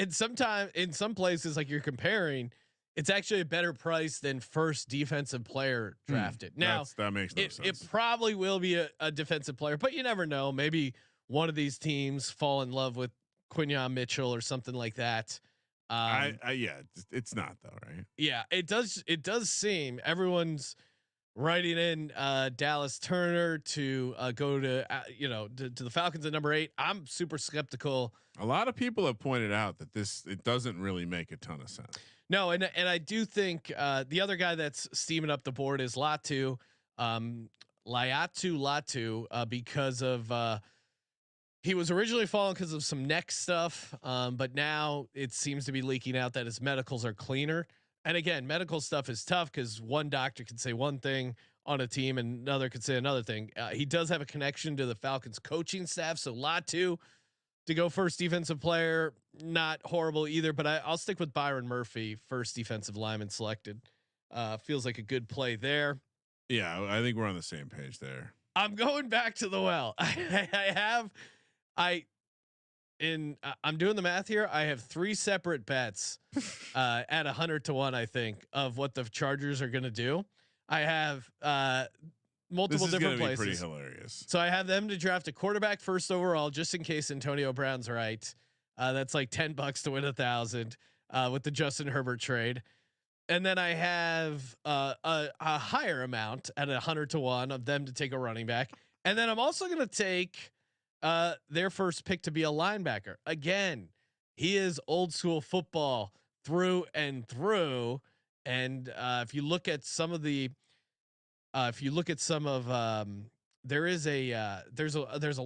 sometimes in some places, like you're comparing, it's actually a better price than first defensive player drafted. Now that makes no sense. It probably will be a defensive player, but you never know. Maybe one of these teams fall in love with Quinyon Mitchell or something like that. Yeah, it's not though, right? Yeah, it does seem everyone's writing in Dallas Turner to go to to the Falcons at number 8. I'm super skeptical. A lot of people have pointed out that it doesn't really make a ton of sense. No, and I do think the other guy that's steaming up the board is Latu, because of he was originally falling because of some neck stuff, but now it seems to be leaking out that his medicals are cleaner. And again, medical stuff is tough because one doctor can say one thing on a team and another could say another thing. He does have a connection to the Falcons coaching staff, so Latu to go first defensive player, not horrible either. But I'll stick with Byron Murphy, first defensive lineman selected. Feels like a good play there. Yeah, I think we're on the same page there. I'm going back to the well. I'm doing the math here. I have 3 separate bets at 100-1, I think, of what the Chargers are going to do. I have multiple different places. Pretty hilarious. So I have them to draft a quarterback first overall, just in case Antonio Brown's right. That's like $10 to win 1,000 with the Justin Herbert trade. And then I have a higher amount at 100-1 of them to take a running back. And then I'm also going to take their first pick to be a linebacker. Again, he is old school football through and through. And if you look at some of there's a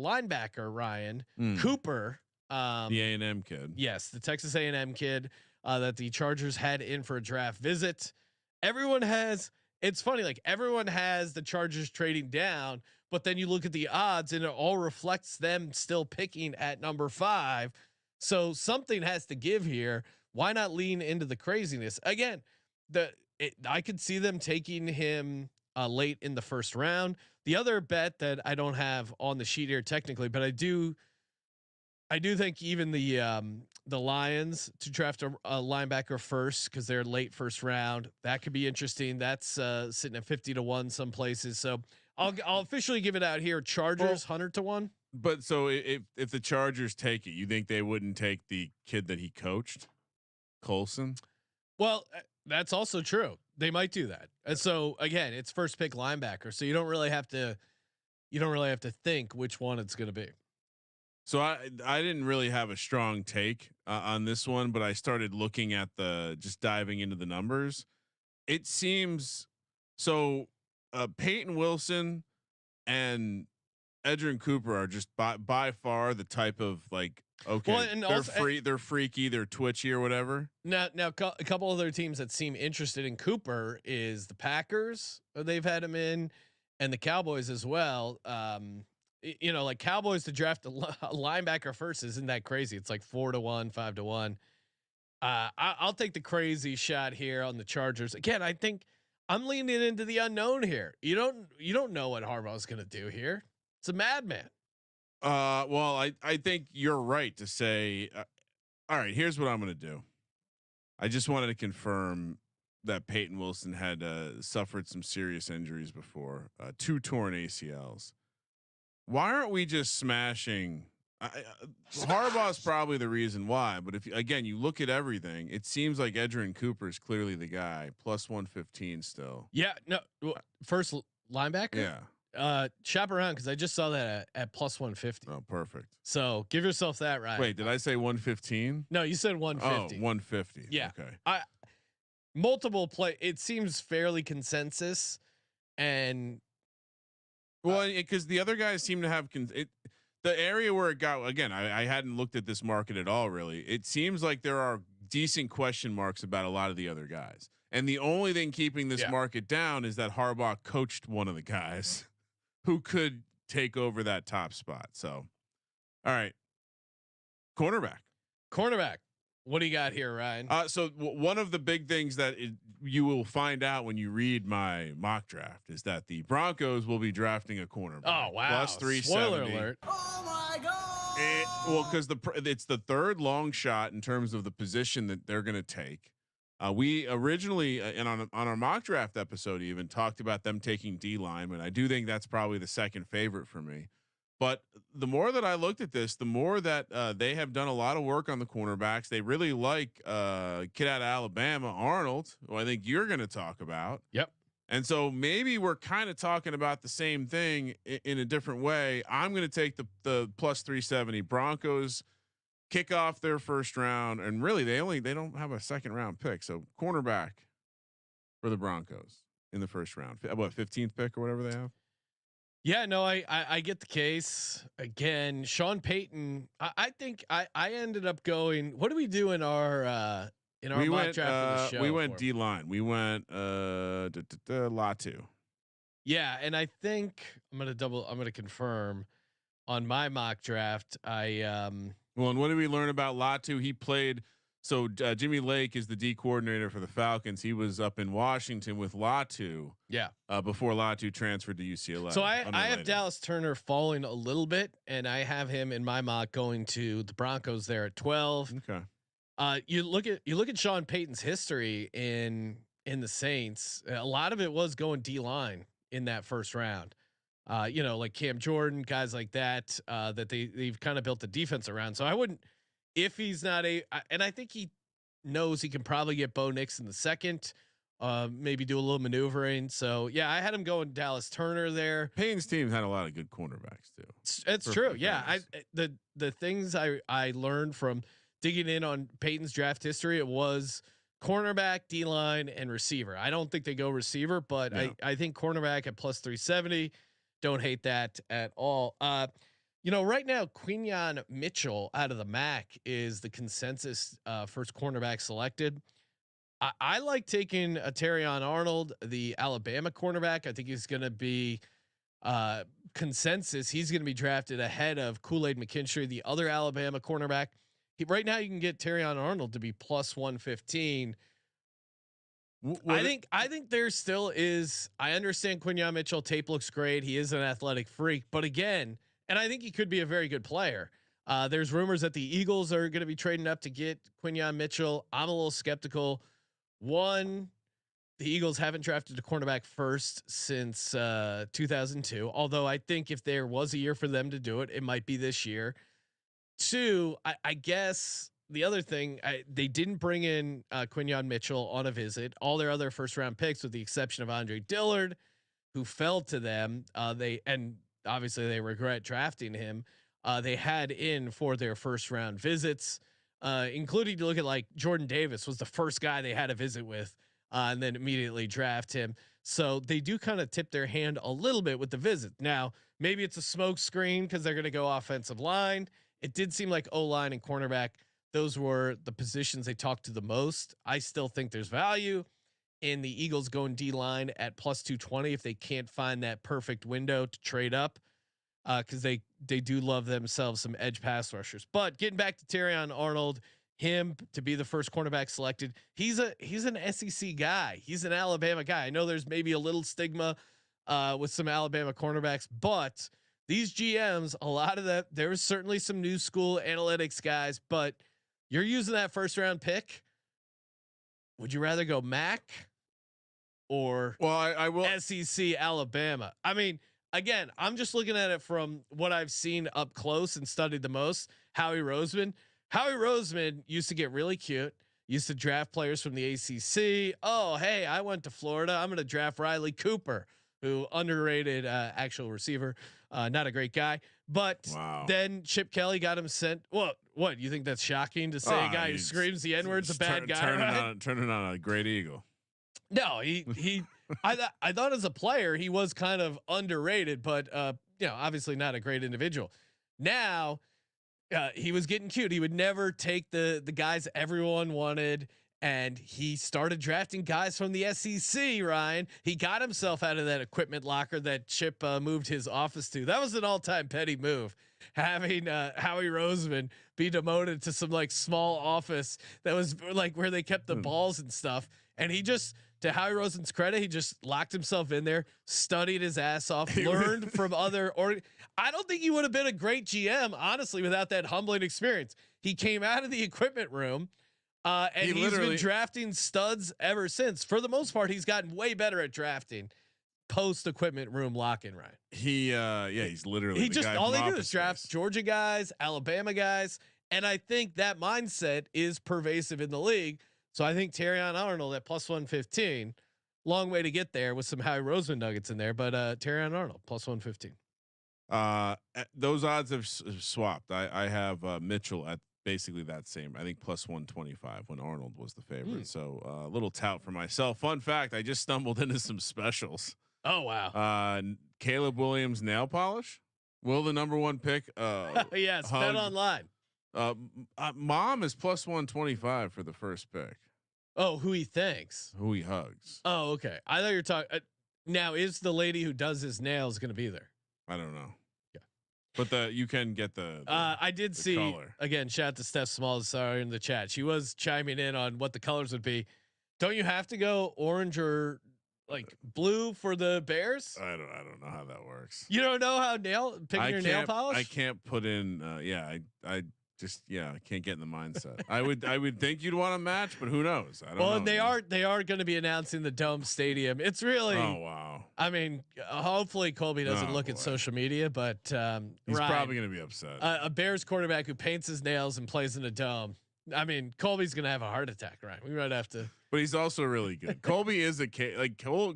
linebacker, Ryan Cooper, the A&M kid. Yes, the Texas A&M kid that the Chargers had in for a draft visit. It's funny, like everyone has the Chargers trading down, but then you look at the odds and it all reflects them still picking at number 5. So something has to give here. Why not lean into the craziness? Again, I could see them taking him late in the first round. The other bet that I don't have on the sheet here technically, but I do think even the Lions to draft a linebacker first, because they're late first round, that could be interesting. That's sitting at 50-1 some places. So I'll officially give it out here. Chargers 100-1. But so if the Chargers take it, you think they wouldn't take the kid that he coached, Colson? Well, that's also true. They might do that. And so again, it's first pick linebacker, so you don't really have to think which one it's going to be. So I didn't really have a strong take on this one, but I started looking at just diving into the numbers. It seems so. Peyton Wilson and Edgerrin Cooper are just by far the type of like, okay, well, and they're freaky, they're twitchy or whatever. Now a couple other teams that seem interested in Cooper is the Packers. They've had him in, and the Cowboys as well. Like Cowboys to draft a linebacker first isn't that crazy. It's like 4-1, 5-1. I'll take the crazy shot here on the Chargers. Again, I think I'm leaning into the unknown here. You don't know what Harbaugh's going to do here. It's a madman. Well, I think you're right to say All right, here's what I'm going to do. I just wanted to confirm that Peyton Wilson had suffered some serious injuries before, 2 torn ACLs. Why aren't we just smashing? Harbaugh's probably the reason why, but if you look at everything, it seems like Edgerrin Cooper is clearly the guy. Plus 115 still. Yeah, no, first linebacker. Yeah. Shop around because I just saw that at plus 150. Oh, perfect. So give yourself that right. Wait, did I say 115? No, you said 150. Oh, 150. Yeah. Okay. Multiple play. It seems fairly consensus, and well, because the other guys seem to have the area where it got again. I hadn't looked at this market at all. Really, it seems like there are decent question marks about a lot of the other guys, and the only thing keeping this market down is that Harbaugh coached one of the guys who could take over that top spot. So, all right, cornerback. What do you got here, Ryan? So one of the big things that you will find out when you read my mock draft is that the Broncos will be drafting a cornerback. Oh wow! Plus 370. Spoiler alert! Oh my god! Well, because it's the third long shot in terms of the position that they're going to take. We originally and on our mock draft episode even talked about them taking D lineman. I do think that's probably the second favorite for me. But the more that I looked at this, the more that they have done a lot of work on the cornerbacks. They really like kid out of Alabama, Arnold, who I think you're going to talk about. Yep. And so maybe we're kind of talking about the same thing in a different way. I'm going to take the plus 370 Broncos, kick off their first round, and really they don't have a second round pick. So cornerback for the Broncos in the first round. What, 15th pick or whatever they have? Yeah, no, I get the case. Again, Sean Payton. I think I ended up going. What do we do in our mock draft of the show? We went D line. We went Latu. Yeah, and I think I'm gonna confirm on my mock draft. Well, and what did we learn about Latu? He played. So Jimmy Lake is the D coordinator for the Falcons. He was up in Washington with Latu. Yeah. Before Latu transferred to UCLA. So I have Dallas Turner falling a little bit, and I have him in my mock going to the Broncos there at 12. Okay. You look at Sean Payton's history in the Saints. A lot of it was going D line in that first round. Like Cam Jordan, guys like that. That they've kind of built the defense around. So I wouldn't. If he's not and I think he knows he can probably get Bo Nix in the second, maybe do a little maneuvering. So yeah, I had him going Dallas Turner there. Payne's team had a lot of good cornerbacks too. It's true. Yeah. The things I learned from digging in on Payton's draft history, it was cornerback, D line, and receiver. I don't think they go receiver, but no. I think cornerback at plus 370. Don't hate that at all. Right now, Quinyon Mitchell out of the MAC is the consensus first cornerback selected. I like taking a Terrion Arnold, the Alabama cornerback. I think he's going to be consensus. He's going to be drafted ahead of Kool-Aid McKinstry, the other Alabama cornerback. Right now, you can get Terrion Arnold to be plus 115. I think there still is. I understand Quinyon Mitchell tape looks great. He is an athletic freak, but again. And I think he could be a very good player. There's rumors that the Eagles are going to be trading up to get Quinyon Mitchell. I'm a little skeptical. One, the Eagles haven't drafted a cornerback first since 2002. Although I think if there was a year for them to do it, it might be this year. Two, I guess the other thing, they didn't bring in Quinyon Mitchell on a visit. All their other first round picks, with the exception of Andre Dillard, who fell to them, obviously they regret drafting him. They had in for their first round visits, including to look at like Jordan Davis was the first guy they had a visit with, and then immediately draft him. So they do kind of tip their hand a little bit with the visit. Now, maybe it's a smoke screen because they're going to go offensive line. It did seem like O-line and cornerback. Those were the positions they talked to the most. I still think there's value in the Eagles going D line at plus 220 if they can't find that perfect window to trade up, because they do love themselves some edge pass rushers. But getting back to Terrion Arnold, him to be the first cornerback selected, he's an SEC guy. He's an Alabama guy. I know there's maybe a little stigma with some Alabama cornerbacks, but these GMs, a lot of that, there was certainly some new school analytics guys, but You're using that first round pick. Would you rather go MAC or I will SEC Alabama? I mean, again, I'm just looking at it from what I've seen up close and studied the most. Howie Roseman. Howie Roseman used to get really cute. Used to draft players from the ACC. Oh, hey, I went to Florida. I'm going to draft Riley Cooper, who underrated actual receiver. Not a great guy, but then Chip Kelly got him sent. What you think that's shocking to say? A guy who screams the N-word's a bad guy, turning on a great eagle. No, he. I thought as a player he was kind of underrated, but obviously not a great individual. Now he was getting cute. He would never take the guys everyone wanted. And he started drafting guys from the SEC. Ryan, he got himself out of that equipment locker that Chip moved his office to. That was an all-time petty move, having Howie Roseman be demoted to some like small office that was like where they kept the balls and stuff. And he just, to Howie Roseman's credit, he just locked himself in there, studied his ass off, learned from other. Or I don't think he would have been a great GM, honestly, without that humbling experience. He came out of the equipment room. And he's been drafting studs ever since. For the most part, he's gotten way better at drafting post equipment room lock-in. Right? He's literally. He just all they do is draft Georgia guys, Alabama guys, and I think that mindset is pervasive in the league. So I think Terrion Arnold at +115, long way to get there with some Howie Roseman nuggets in there, but Terrion Arnold +115. Those odds have swapped. I have Mitchell at basically that same. I think +125 when Arnold was the favorite. So a little tout for myself. Fun fact: I just stumbled into some specials. Oh wow! Caleb Williams nail polish. Will the #1 pick? Yes, bet online. Mom is +125 for the first pick. Oh, who he thinks? Who he hugs. Oh, okay. I thought you were talking. Now, is the lady who does his nails going to be there? I don't know. But you can get the I did see color. Again. Shout out to Steph Smalls, sorry, in the chat. She was chiming in on what the colors would be. Don't you have to go orange or like blue for the Bears? I don't know how that works. You don't know how picking your nail polish? I can't put in. I can't get in the mindset. I would think you'd want to match, but who knows? I don't know. Well, they are going to be announcing the Dome Stadium. It's really. Oh wow. I mean, hopefully Colby doesn't look at social media, but he's Ryan, probably going to be upset. A Bears quarterback who paints his nails and plays in a dome. I mean, Colby's going to have a heart attack, right? We might have to. But he's also really good. Colby is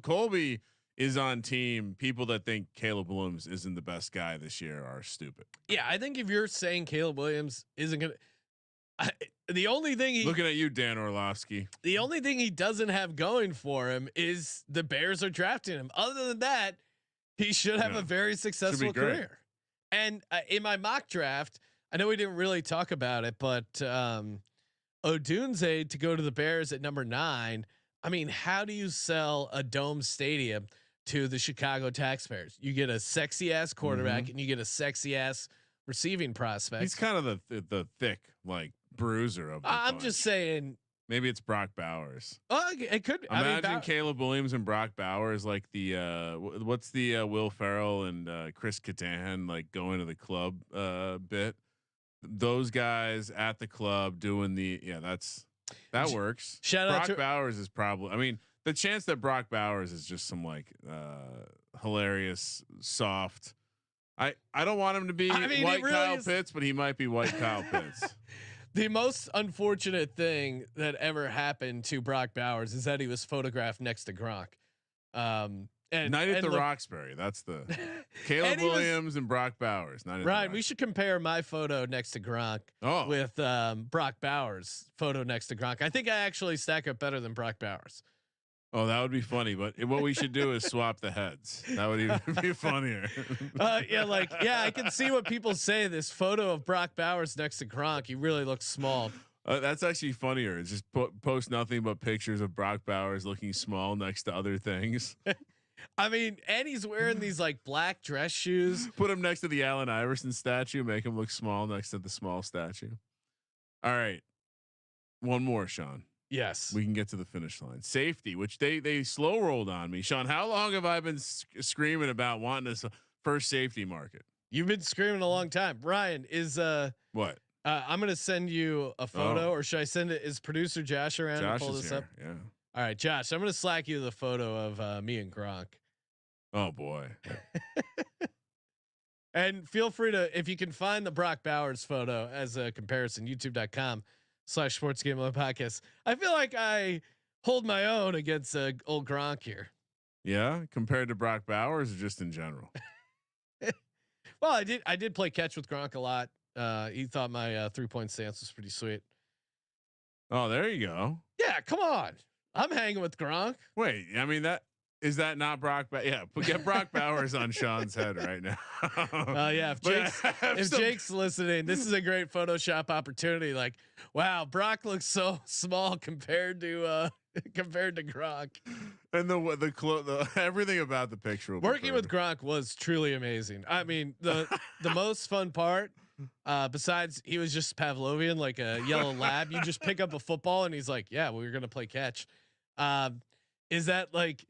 Colby is on team. People that think Caleb Williams isn't the best guy this year are stupid. Yeah, I think if you're saying Caleb Williams isn't going to. The only thing looking at you, Dan Orlovsky. The only thing he doesn't have going for him is the Bears are drafting him. Other than that, he should have a very successful career. And in my mock draft, I know we didn't really talk about it, but Odunze to go to the Bears at #9. I mean, how do you sell a dome stadium to the Chicago taxpayers? You get a sexy ass quarterback and you get a sexy ass receiving prospect. He's kind of the thick like bruiser of the I'm bunch. just saying. Maybe it's Brock Bowers. Oh, it could. Imagine Caleb Williams and Brock Bowers like the what's the Will Ferrell and Chris Kattan like going to the club bit. Those guys at the club doing that works. Shout out Brock to Bowers is probably. I mean, the chance that Brock Bowers is just some like hilarious soft. I don't want him to be white really Kyle Pitts, but he might be white Kyle Pitts. The most unfortunate thing that ever happened to Brock Bowers is that he was photographed next to Gronk. And Night at the Roxbury. That's the Caleb Williams and Brock Bowers. Ryan, we should compare my photo next to Gronk with Brock Bowers' photo next to Gronk. I think I actually stack up better than Brock Bowers. Oh, that would be funny. But what we should do is swap the heads. That would even be funnier. I can see what people say. This photo of Brock Bowers next to Gronk, he really looks small. That's actually funnier. It's just post nothing but pictures of Brock Bowers looking small next to other things. I mean, and he's wearing these like black dress shoes. Put him next to the Allen Iverson statue. Make him look small next to the small statue. All right. One more, Sean. Yes, we can get to the finish line. Safety, which they slow rolled on me. Sean, how long have I been screaming about wanting this first safety market? You've been screaming a long time. Ryan, is what? I'm gonna send you a photo, or should I send it? Is producer Josh around to pull this up? Yeah. All right, Josh, I'm gonna Slack you the photo of me and Gronk. Oh boy. And feel free to, if you can find the Brock Bowers photo as a comparison, youtube.com/sportsgambling podcast. I feel like I hold my own against old Gronk here. Yeah, compared to Brock Bowers, or just in general. Well, I did play catch with Gronk a lot. He thought my 3-point stance was pretty sweet. Oh, there you go. Yeah, come on. I'm hanging with Gronk. Wait, I mean, that is that not Brock? Yeah, get Brock Bowers on Sean's head right now. Yeah, if Jake's listening, this is a great Photoshop opportunity. Like, wow, Brock looks so small compared to Gronk. And the everything about the picture. Working with Gronk was truly amazing. I mean, the most fun part, besides he was just Pavlovian, like a yellow lab. You just pick up a football and he's like, "Yeah, we're gonna play catch." Is that like?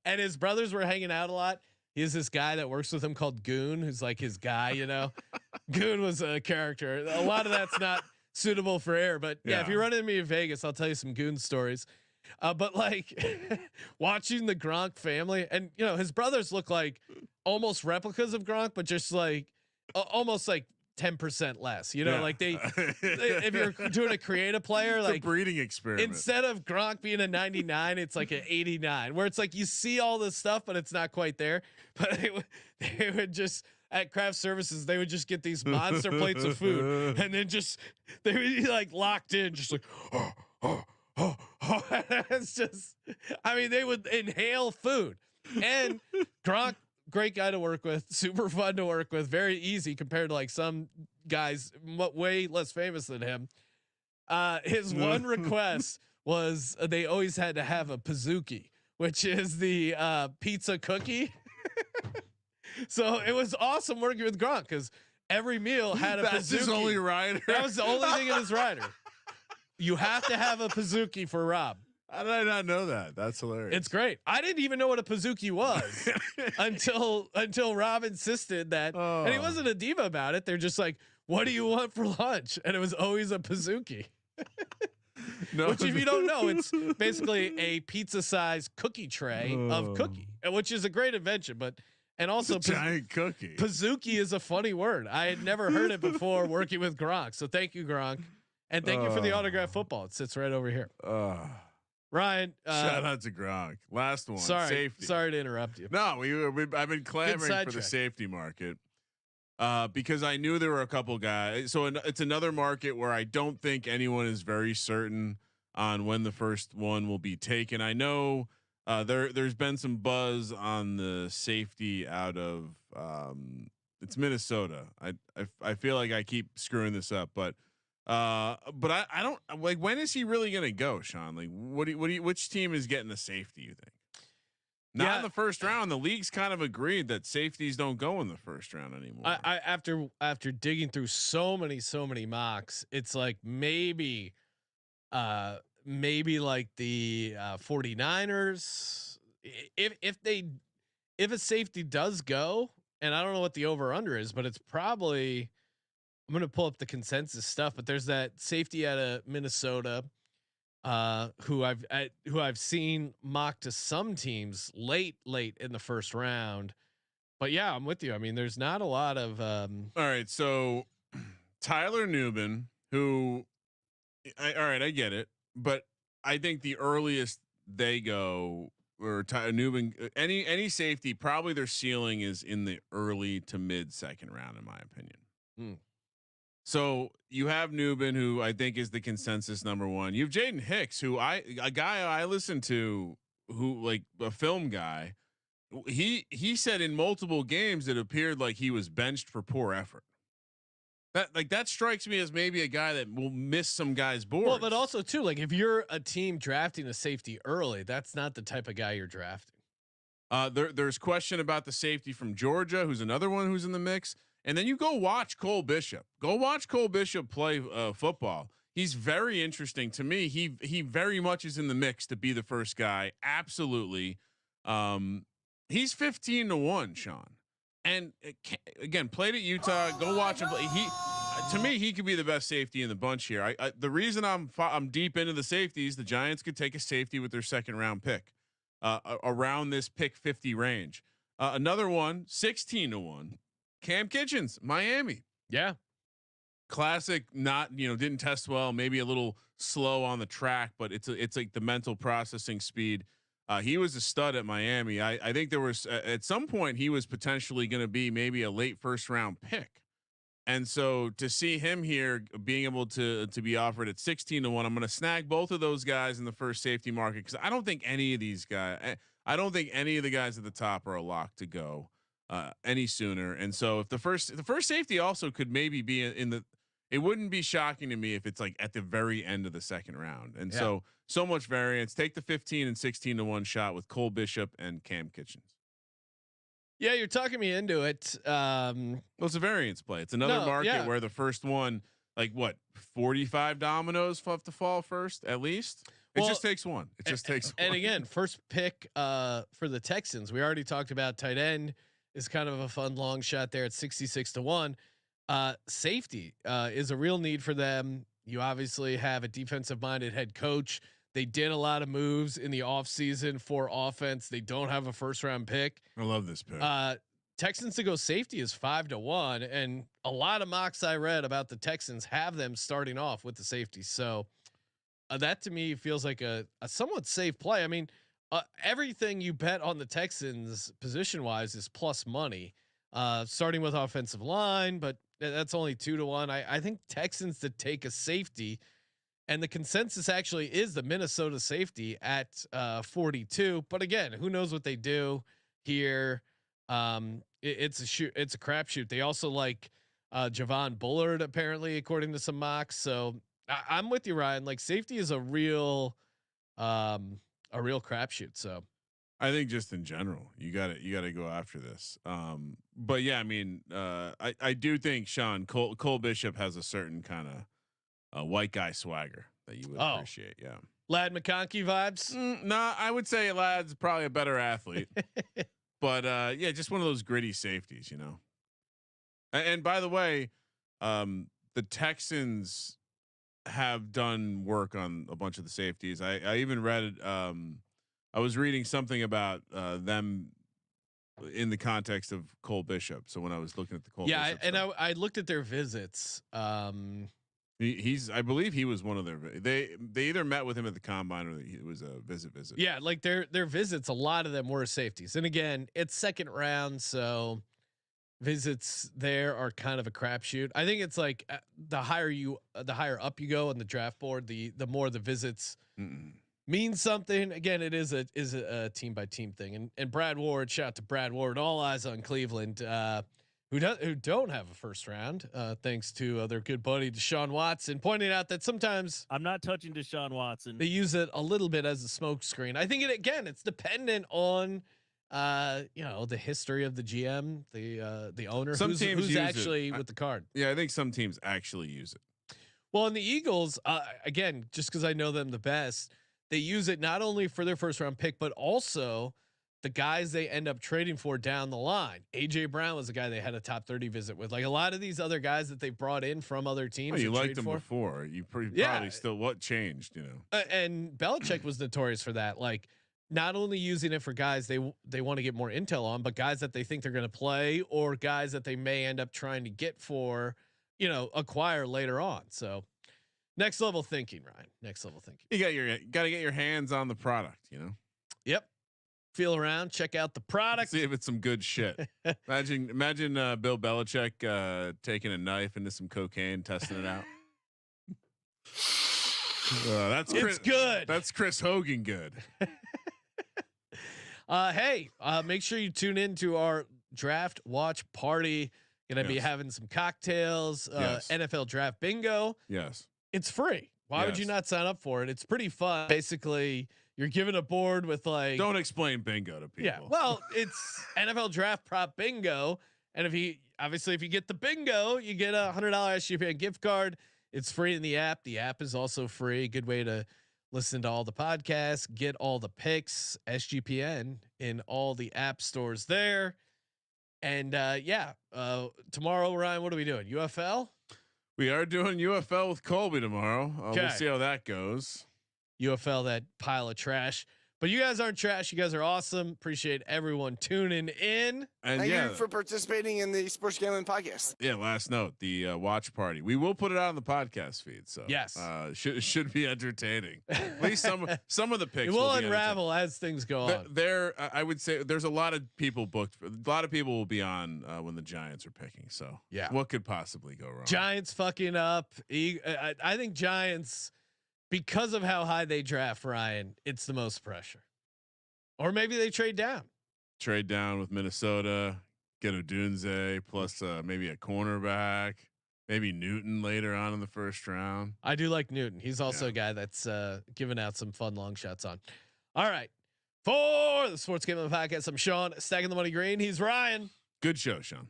And his brothers were hanging out a lot. He has this guy that works with him called Goon, who's like his guy. You know, Goon was a character. A lot of that's not suitable for air, but yeah, if you run into me in Vegas, I'll tell you some Goon stories. But like watching the Gronk family, and you know his brothers look like almost replicas of Gronk, but just like almost like 10% less. You know, like they if you're doing a creative player, it's like a breeding experiment. Instead of Gronk being a 99, it's like an 89, where it's like you see all this stuff, but it's not quite there. But they would just at craft services, they would just get these monster plates of food, and then they would be like locked in, just like it's just, I mean, they would inhale food. And Gronk, great guy to work with, super fun to work with, very easy compared to like some guys way less famous than him. His one request was they always had to have a pizookie, which is the pizza cookie. So it was awesome working with Gronk because every meal had a That's pizookie. his only rider. That was the only thing in his rider. You have to have a pizookie for Rob. How did I not know that? That's hilarious. It's great. I didn't even know what a pizookie was until Rob insisted that, and he wasn't a diva about it. They're just like, "What do you want for lunch?" And it was always a pizookie. Which, if you don't know, it's basically a pizza-sized cookie tray of cookie, which is a great invention. And also, giant cookie. Pizookie is a funny word. I had never heard it before working with Gronk. So thank you, Gronk. And thank you for the autograph football. It sits right over here. Ryan, shout out to Gronk. Last one. Safety. Sorry to interrupt you. No, I've been clamoring for the safety market because I knew there were a couple guys. So it's another market where I don't think anyone is very certain on when the first one will be taken. I know there's been some buzz on the safety out of it's Minnesota. I feel like I keep screwing this up, but I don't like, when is he really going to go, Sean? Like, which team is getting the safety, you think? Not in the first round. The league's kind of agreed that safeties don't go in the first round anymore. After digging through so many mocks, it's like maybe like the 49ers, if a safety does go, and I don't know what the over under is, but it's probably, I'm going to pull up the consensus stuff, but there's that safety out of Minnesota who I've seen mocked to some teams late in the first round. But yeah, I'm with you. I mean, there's not a lot of all right, so Tyler Nubin, who all right, I get it, but I think the earliest they go, or Nubin, any safety, probably their ceiling is in the early to mid second round, in my opinion. So you have Nubin, who I think is the consensus number one. You have Jaden Hicks, who a guy I listen to, who, like, a film guy. He said in multiple games it appeared like he was benched for poor effort. That strikes me as maybe a guy that will miss some guys' boards. Well, but also too, like, if you're a team drafting a safety early, that's not the type of guy you're drafting. There's question about the safety from Georgia, who's another one who's in the mix. And then you go watch Cole Bishop. Go watch Cole Bishop play football. He's very interesting to me. He very much is in the mix to be the first guy. Absolutely. He's 15-1, Sean. And again, played at Utah. Go watch him play. To me, he could be the best safety in the bunch here. The reason I'm deep into the safeties, the Giants could take a safety with their second round pick, around this pick 50 range. Another one, 16-1, Cam Kitchens, Miami. Yeah. Classic, didn't test well, maybe a little slow on the track, but it's like the mental processing speed. He was a stud at Miami. I think there was at some point he was potentially going to be maybe a late first round pick. And so to see him here being able to be offered at 16-1, I'm going to snag both of those guys in the first safety market, because I don't think any of these guys, I don't think any of the guys at the top are a lock to go any sooner. And so if the first safety also could maybe be in the, it wouldn't be shocking to me if it's like at the very end of the second round. And so much variance. Take the 15 and 16-1 shot with Cole Bishop and Cam Kitchens. Yeah, you're talking me into it. Well, it's a variance play. It's another market where the first one, like 45 dominoes have to fall first at least. It just takes one. It just takes one. And again, first pick for the Texans. We already talked about tight end is kind of a fun long shot there at 66-1. Safety is a real need for them. You obviously have a defensive minded head coach. They did a lot of moves in the offseason for offense. They don't have a first round pick. I love this pick. Texans to go safety is 5-1, and a lot of mocks I read about the Texans have them starting off with the safety. So that to me feels like a somewhat safe play. I mean, everything you bet on the Texans position wise is plus money, starting with offensive line, but that's only 2-1. I think Texans to take a safety. And the consensus actually is the Minnesota safety at 42. But again, who knows what they do here? It's a crapshoot. They also like Javon Bullard apparently, according to some mocks. So I'm with you, Ryan. Like safety is a real crapshoot. So I think just in general, you got to go after this. But yeah, I mean, I do think Cole Bishop has a certain kind of white guy swagger that you would appreciate. Yeah. Lad McConkey vibes. Nah, I would say Lad's probably a better athlete, but yeah, just one of those gritty safeties, you know? And by the way, the Texans have done work on a bunch of the safeties. I even read it. I was reading something about them in the context of Cole Bishop. So when I was looking at the Cole, Bishop stuff, I looked at their visits. I believe he was one of their. They either met with him at the combine or it was a visit. Yeah, like their visits. A lot of them were safeties, and again, it's second round, so visits there are kind of a crapshoot. I think it's like the higher up you go on the draft board, the more the visits mean something. Again, it is a team by team thing. And Brad Ward, shout out to Brad Ward. All eyes on Cleveland. Who don't have a first round, thanks to their good buddy Deshaun Watson, pointing out that sometimes I'm not touching Deshaun Watson. They use it a little bit as a smoke screen. I think it's dependent on the history of the GM, the owner, some teams who's actually with the card. Yeah, I think some teams actually use it. Well, in the Eagles, again, just because I know them the best, they use it not only for their first round pick, but also the guys they end up trading for down the line. AJ Brown was the guy they had a top 30 visit with. Like a lot of these other guys that they brought in from other teams. Well, you liked them before. You probably still. What changed? You know. And Belichick was notorious for that. Like not only using it for guys they want to get more intel on, but guys that they think they're going to play or guys that they may end up trying to get for, acquire later on. So next level thinking, Ryan. Next level thinking. You got to get your hands on the product. You know. Yep. Feel around, check out the product, see if it's some good shit. Imagine Bill Belichick taking a knife into some cocaine, testing it out. It's good. That's Chris Hogan good. Hey, make sure you tune in to our draft watch party. Gonna be having some cocktails, NFL draft bingo. Yes, it's free. Why would you not sign up for it? It's pretty fun. Basically, you're given a board with like. Don't explain bingo to people. Yeah, well, it's NFL draft prop bingo, and if you get the bingo, you get a $100 SGPN gift card. It's free in the app. The app is also free. Good way to listen to all the podcasts, get all the picks. SGPN in all the app stores there. And tomorrow, Ryan, what are we doing? UFL. We are doing UFL with Colby tomorrow. We'll see how that goes. UFL, that pile of trash. But you guys aren't trash. You guys are awesome. Appreciate everyone tuning in. And thank you for participating in the Sports Gambling Podcast. Yeah, last note, the watch party. We will put it out on the podcast feed. So yes, should be entertaining. At least some of the picks will unravel as things go on. There, I would say there's a lot of people booked. A lot of people will be on when the Giants are picking. So yeah, what could possibly go wrong? Giants fucking up. I think Giants, because of how high they draft Ryan, it's the most pressure. Or maybe they trade down. Trade down with Minnesota, get Odunze plus maybe a cornerback, maybe Newton later on in the first round. I do like Newton. He's also a guy that's giving out some fun long shots on. All right. For the Sports Gambling Podcast, I'm Sean, stacking the money green. He's Ryan. Good show, Sean.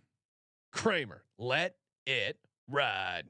Kramer. Let it ride.